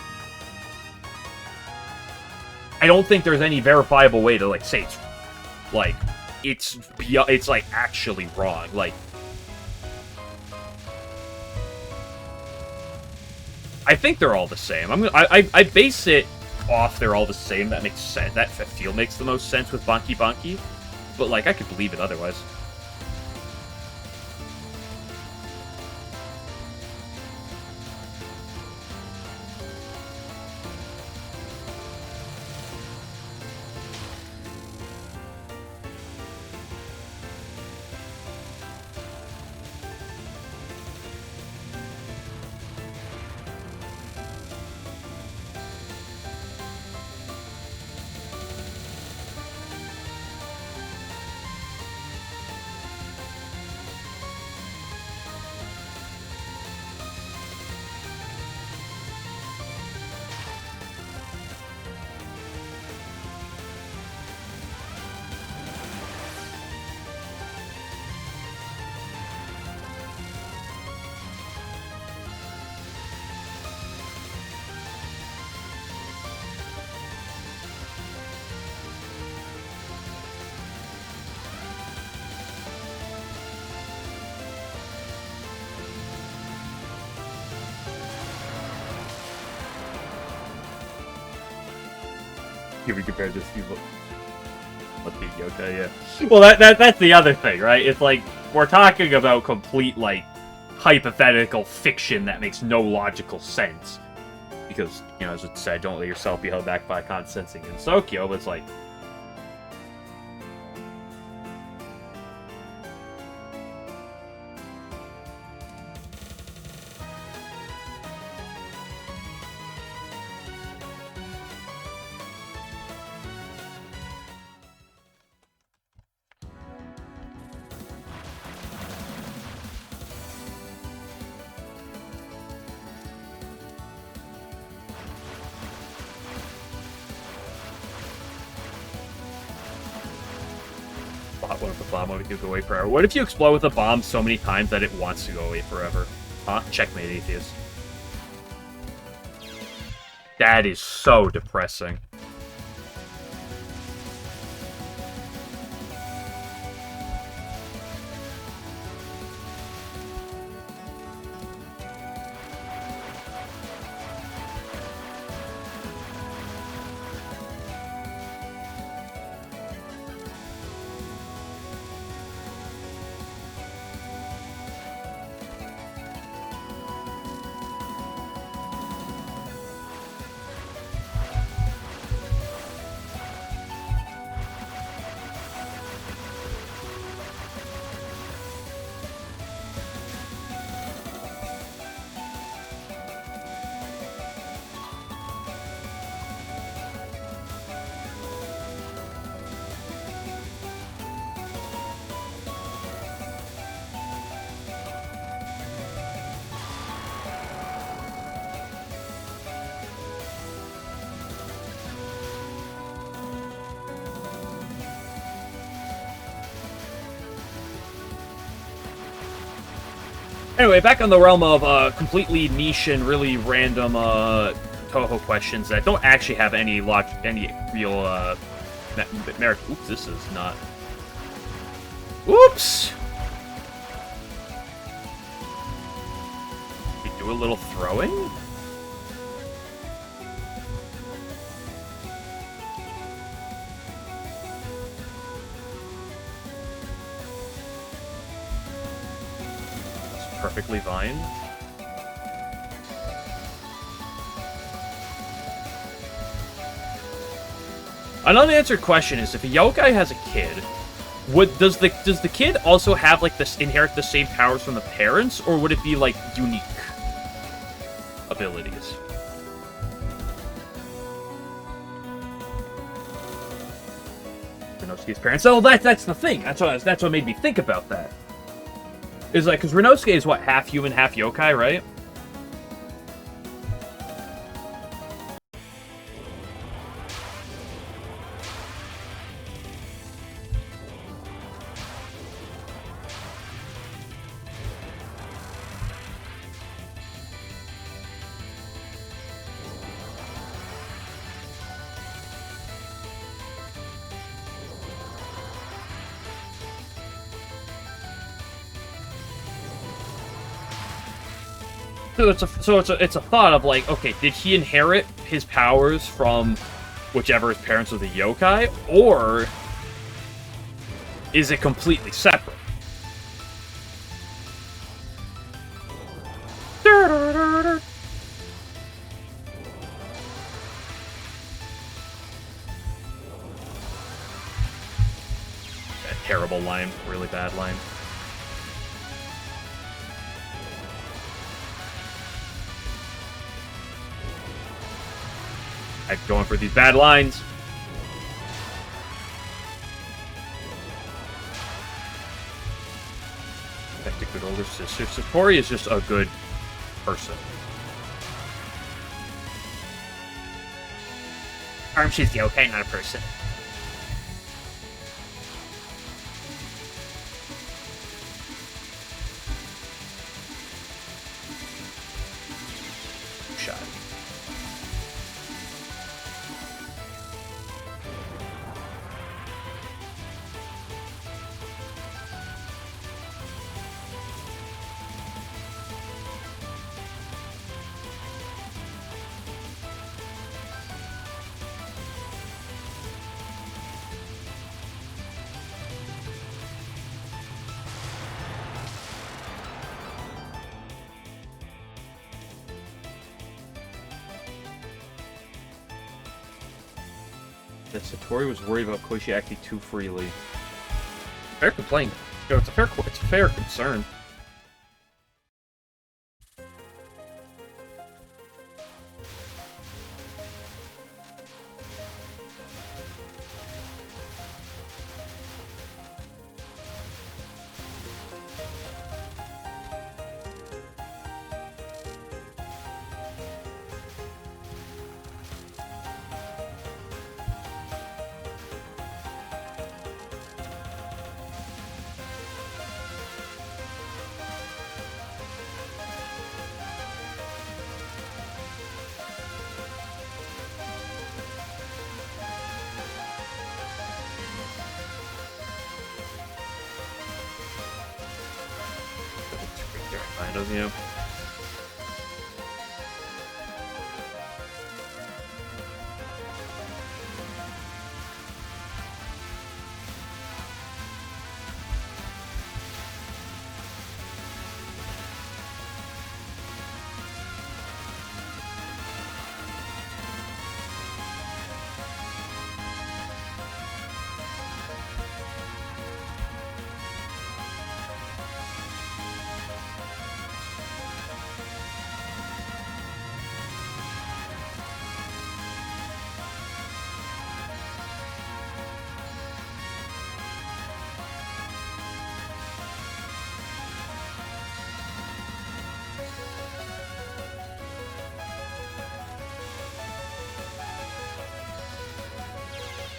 I don't think there's any verifiable way to, like, say it's like, actually wrong. Like, I think they're all the same. I base it off they're all the same. That makes sense. That makes the most sense with Banki. But, like, I could believe it otherwise. Can we compare this to Yoka? Yeah. Well, that's the other thing, right? It's like, we're talking about complete, like, hypothetical fiction that makes no logical sense. Because, you know, as it said, don't let yourself be held back by condescending in Sokyo, but it's like... What if the bomb would go away forever? What if you explode with a bomb so many times that it wants to go away forever? Huh? Checkmate, atheist. That is so depressing. Anyway, back on the realm of completely niche and really random Touhou questions that don't actually have any real merit. Oops, this is not. Oops. We do a little throwing. Perfectly fine. An unanswered question is, if a yokai has a kid, does the kid also have like this inherit the same powers from the parents, or would it be like unique abilities? Renosuke's parents. Oh, that's the thing. That's what made me think about that. Is like, because Renosuke is what, half human, half yokai, right? So it's a thought of like, okay, did he inherit his powers from whichever his parents were the yokai, or is it completely separate? That terrible line, really bad line. I'm going for these bad lines. Back to good older sister. Satori is just a good person. She's the okay, not a person. Shot. That Satori was worried about Koichi acting too freely. Fair complaint. Yo, it's a fair concern. Kind of, you.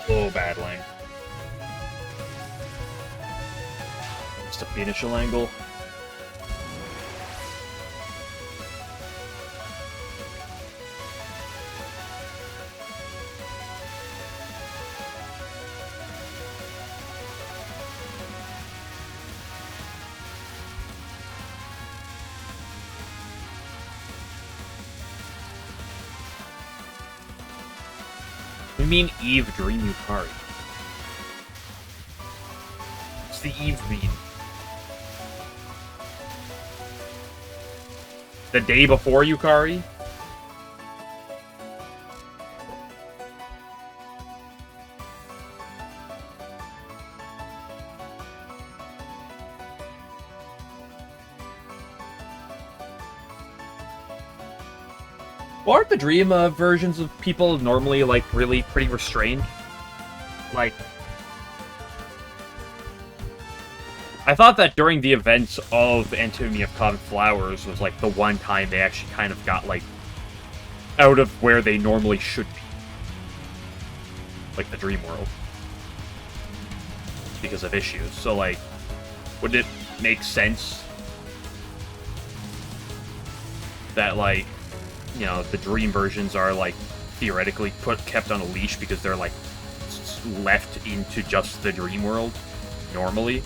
Oh, bad lane. Just a initial angle. I mean Eve Dream Yukari. What's the Eve mean? The day before Yukari? Well, aren't the Dream versions of people normally, like, really pretty restrained? Like, I thought that during the events of Anatomy of Cotton Flowers was, like, the one time they actually kind of got, like, out of where they normally should be. Like, the dream world. Because of issues. So, like, would it make sense that, like, you know, the dream versions are, like, theoretically kept on a leash because they're, like, left into just the dream world, normally?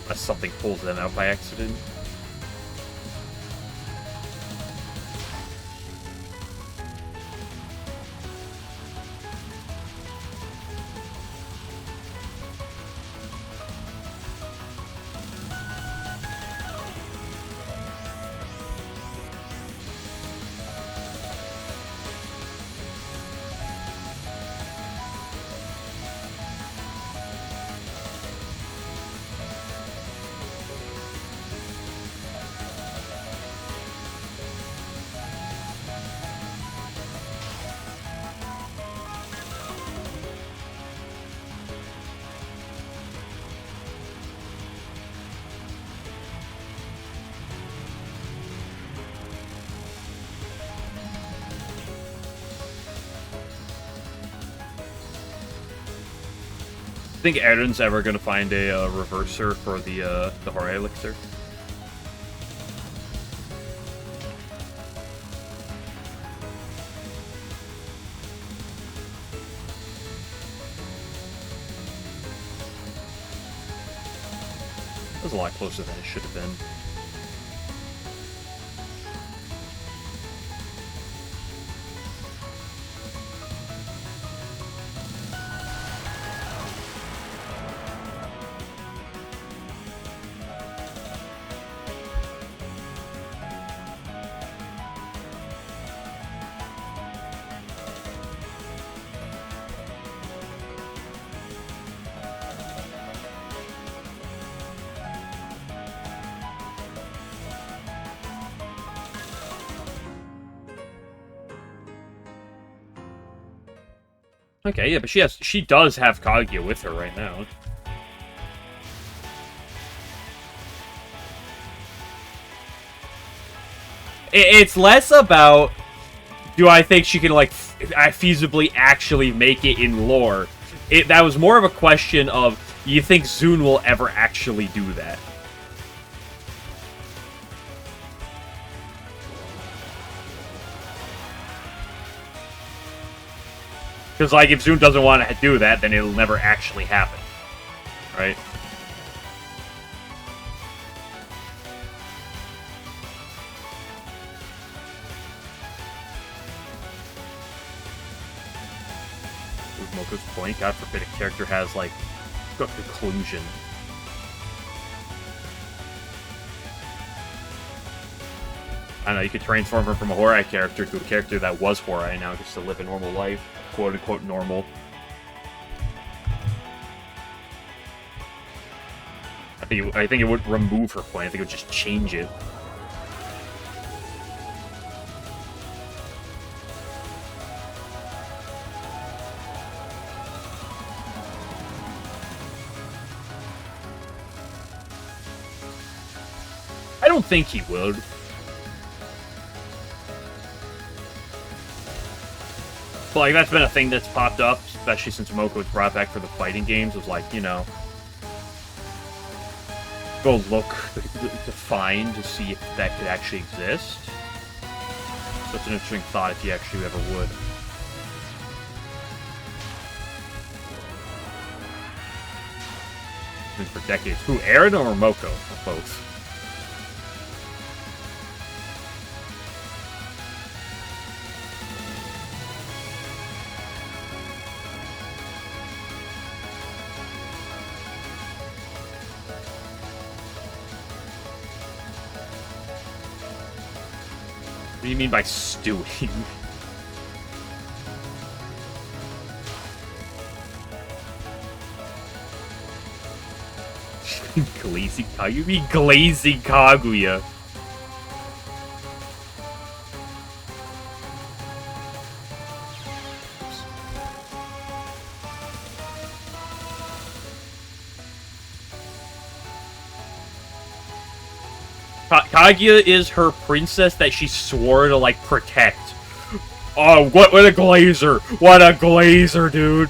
Unless something pulls them out by accident. Think Aaron's ever gonna find a reverser for the Horror Elixir? That was a lot closer than it should have been. Okay, yeah, but she does have Kaguya with her right now. It's less about, do I think she can, like, feasibly actually make it in lore? That was more of a question of, you think Zune will ever actually do that? Because, like, if Zune doesn't want to do that, then it'll never actually happen. Right? With Moko's point, God forbid a character has, like, a conclusion. I don't know, you could transform her from a Horai character to a character that was Horai now just to live a normal life. Quote-unquote normal. I think it would remove her point. I think it would just change it. I don't think he would. But, like, that's been a thing that's popped up, especially since Moko was brought back for the fighting games, was like, you know, go look to find to see if that could actually exist. So it's an interesting thought if you actually ever would. I mean, for decades. Who, Aaron or Moko? Both. do you mean by stewing? Glazing Kaguya? You mean glazing Kaguya? Kaguya is her princess that she swore to, like, protect. Oh, what a glazer! What a glazer, dude!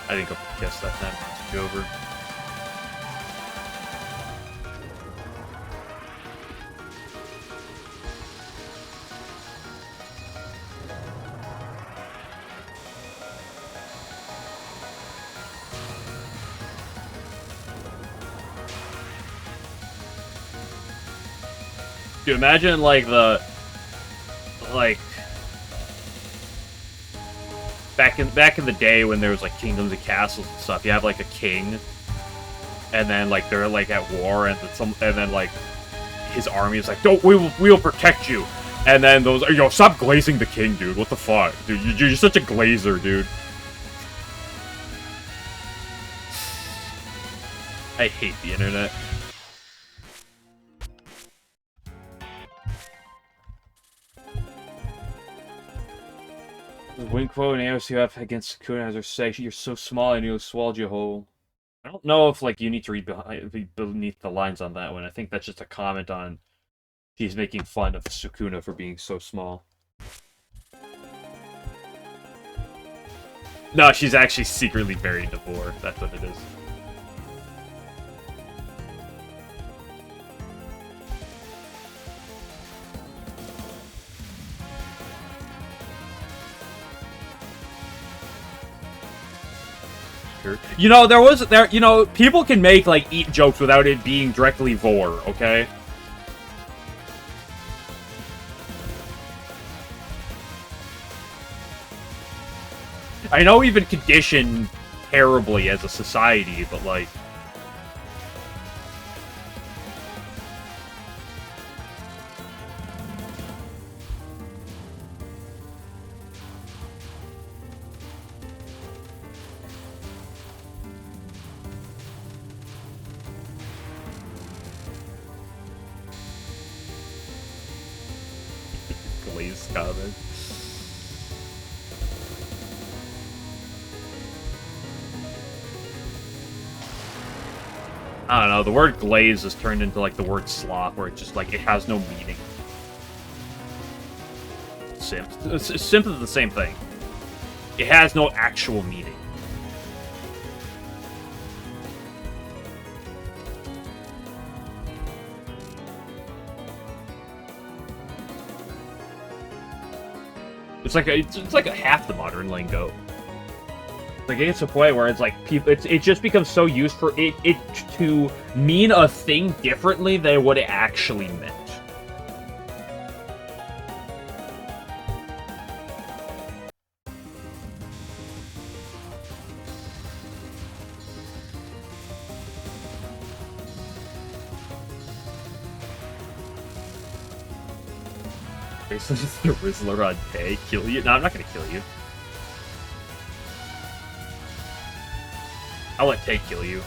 I think I'll guess that time to be over. Dude, imagine like back in the day when there was like kingdoms and castles and stuff. You have like a king, and then like they're like at war, and then like his army is like, "Don't, we will protect you." And then those, yo, stop glazing the king, dude. What the fuck, dude? You're such a glazer, dude. I hate the internet. The win quote and AOS you have against Sukuna as her say, "You're so small and you swallowed you whole." I don't know if like you need to read beneath the lines on that one. I think that's just a comment on she's making fun of Sukuna for being so small. No, she's actually secretly married to Vor. That's what it is. You know, people can make, like, eat jokes without it being directly Vor, okay? I know we've been conditioned terribly as a society, but, like... Glazed comment. I don't know, the word glaze has turned into like the word slop, where it's just like, it has no meaning. Simp. Simp is the same thing. It has no actual meaning. It's like a half the modern lingo. Like, it gets to a point where it's like people, it just becomes so used for it to mean a thing differently than what it actually meant. Basically, just the Rizzler on Tay. Kill you? No, I'm not gonna kill you. I'll let Tay kill you.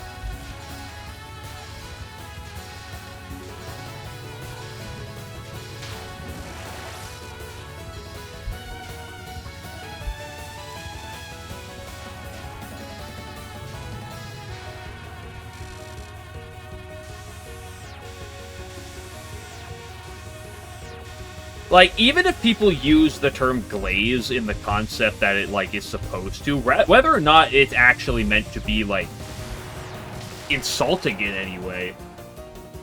Like, even if people use the term glaze in the concept that it, like, is supposed to, whether or not it's actually meant to be, like, insulting in any way,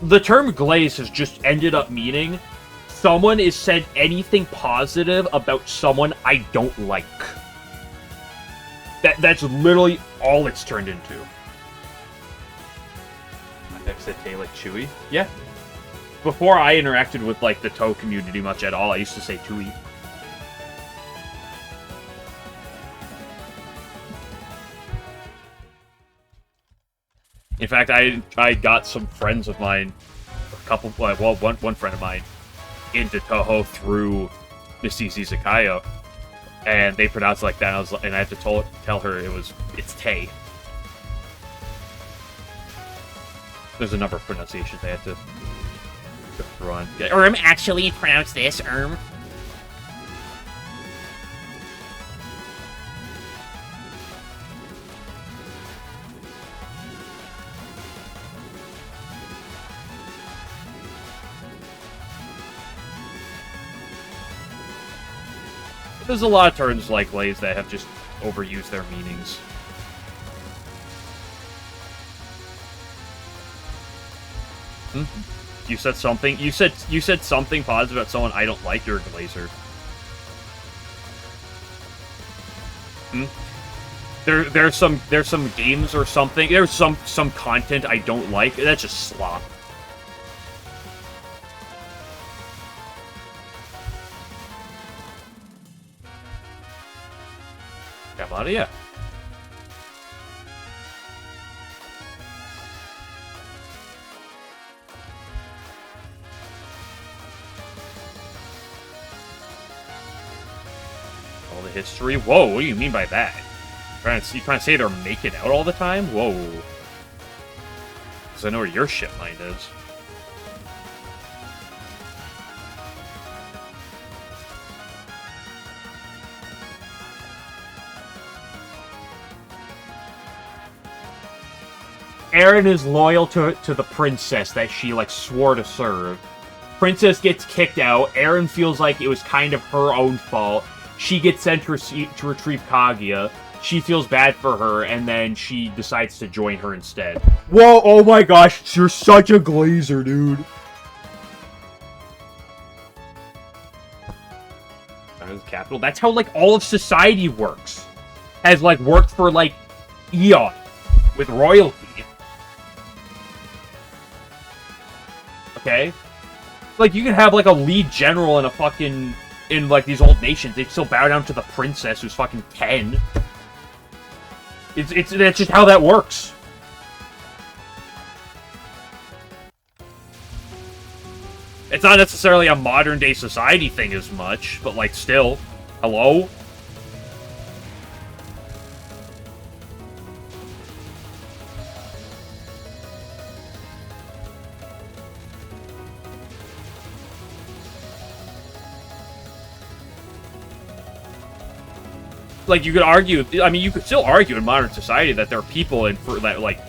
the term glaze has just ended up meaning someone has said anything positive about someone I don't like. That's literally all it's turned into. Next, they like Chewy. Yeah. Before I interacted with like the Touhou community much at all, I used to say Tui. In fact, I got some friends of mine, one friend of mine, into Touhou through Mrs. Izakaya, and they pronounced it like that. And I had to tell her it's Tay. There's a number of pronunciations I had to go through on. Actually pronounce this, There's a lot of terms like Lays that have just overused their meanings. You said something. You said something positive about someone I don't like. You're a glazer. There's some games or something. There's some content I don't like. That's just slop. Yeah. All the history? Whoa, what do you mean by that? You trying to say they're making out all the time? Whoa. Because I know where your shit mind is. Aaron is loyal to the princess that she, like, swore to serve. Princess gets kicked out. Aaron feels like it was kind of her own fault. She gets sent to retrieve Kaguya. She feels bad for her, and then she decides to join her instead. Whoa, oh my gosh, you're such a glazer, dude. Capital. That's how, like, all of society works. Has, like, worked for, like, eons. With royalty. Okay? Like, you can have, like, a lead general in a fucking... in, like, these old nations. They still bow down to the princess who's fucking 10. That's just how that works. It's not necessarily a modern-day society thing as much, but, like, still. Hello? Like, you could argue, I mean, you could still argue in modern society that there are people in, that, like,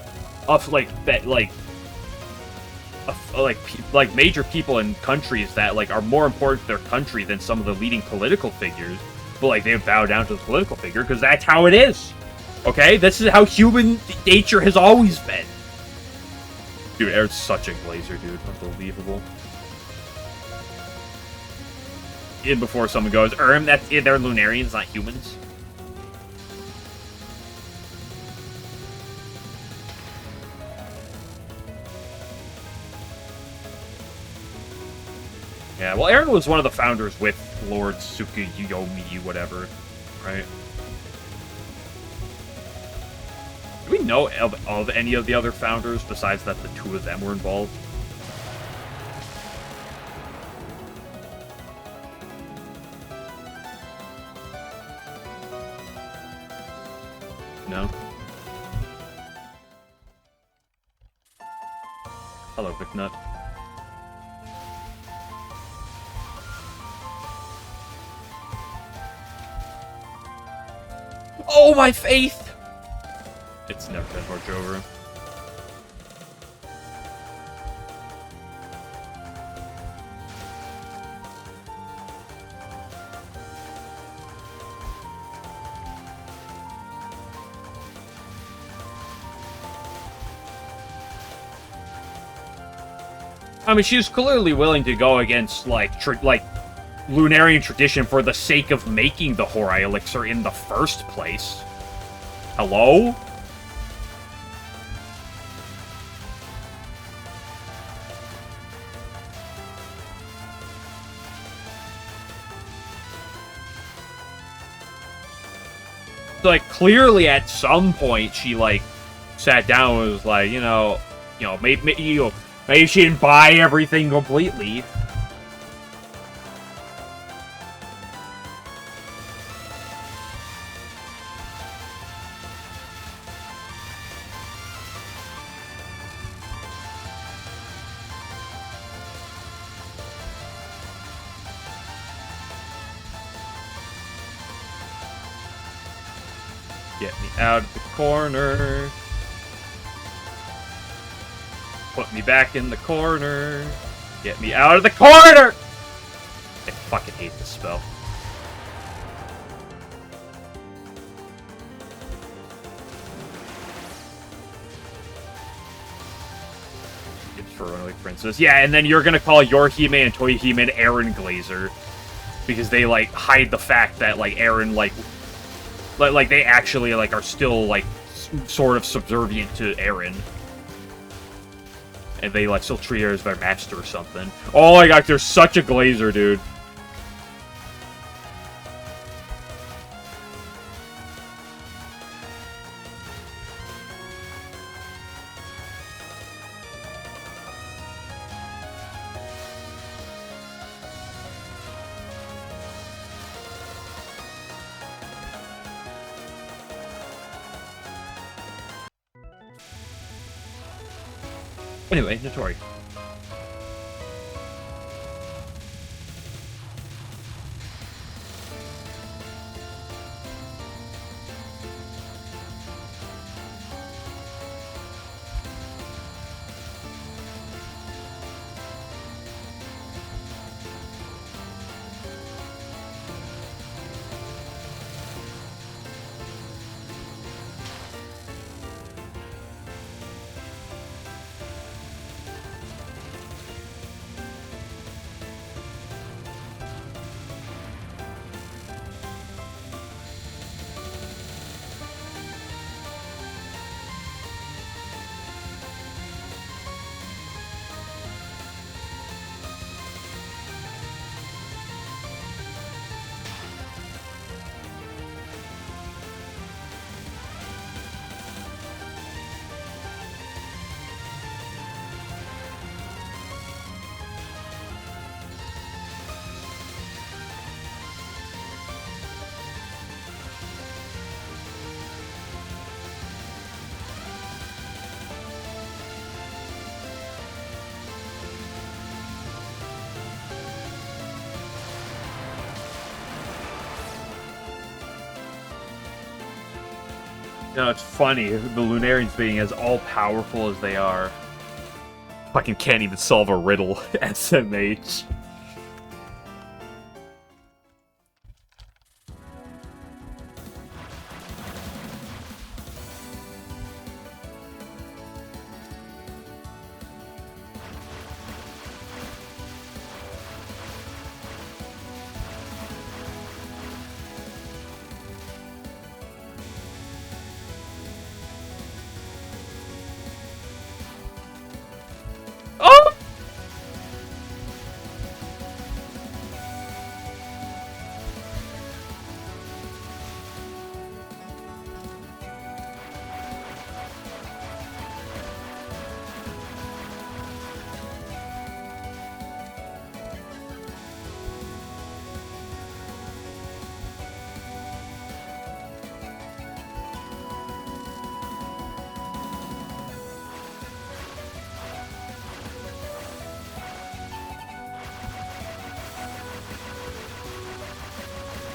major people in countries that, like, are more important to their country than some of the leading political figures, but, like, they bow down to the political figure, because that's how it is. Okay? This is how human nature has always been. Dude, Aaron's such a glazer, dude. Unbelievable. And before someone goes, they're Lunarians, not humans. Yeah, well, Aaron was one of the founders with Lord Tsukuyomi, whatever, right? Do we know of any of the other founders besides that the two of them were involved? No? Hello, Vicnut. Oh, my faith! It's never been worked over. I mean, she's clearly willing to go against, like, Lunarian tradition for the sake of making the Horai Elixir in the first place. Hello? Like, clearly at some point she, like, sat down and was like, maybe she didn't buy everything completely. Get me out of the corner. Put me back in the corner. Get me out of the corner! I fucking hate this spell. It's for Runaway Princess. Yeah, and then you're gonna call Yorihime and Toihime Aaron Glazer. Because they, like, hide the fact that, like, Aaron, like, they actually, like, are still, like, sort of subservient to Aaron. And they, like, still treat her as their master or something. Oh my god, they're such a Glazer, dude. Anyway, Notori. You know, it's funny, the Lunarians being as all-powerful as they are, fucking can't even solve a riddle, SMH.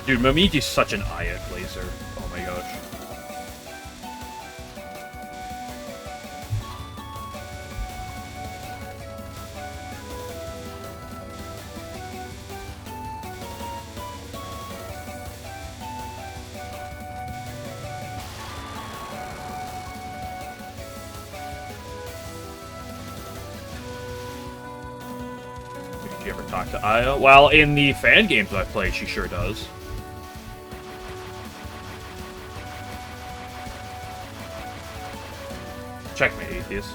Dude, Momiji's such an Aya Glazer. Oh my gosh. She ever talk to Aya? Well, in the fan games I play, she sure does. Checkmate, Atheist.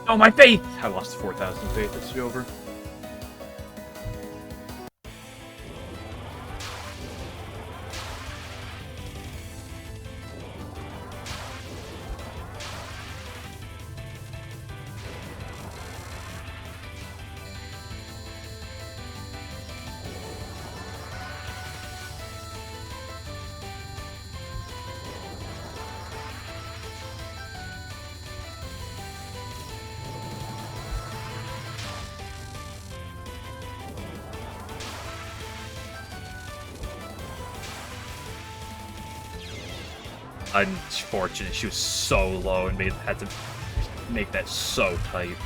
Oh, my faith! I lost 4,000 faith. It's over. Unfortunate. She was so low and had to make that so tight.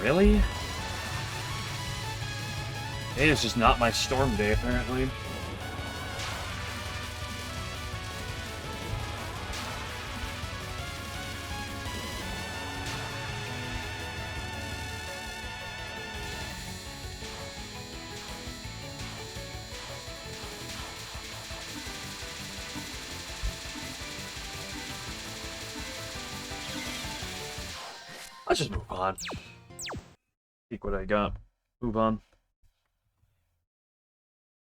Really? It is just not my storm day, apparently. Let's just move on. Take what I got. Move on.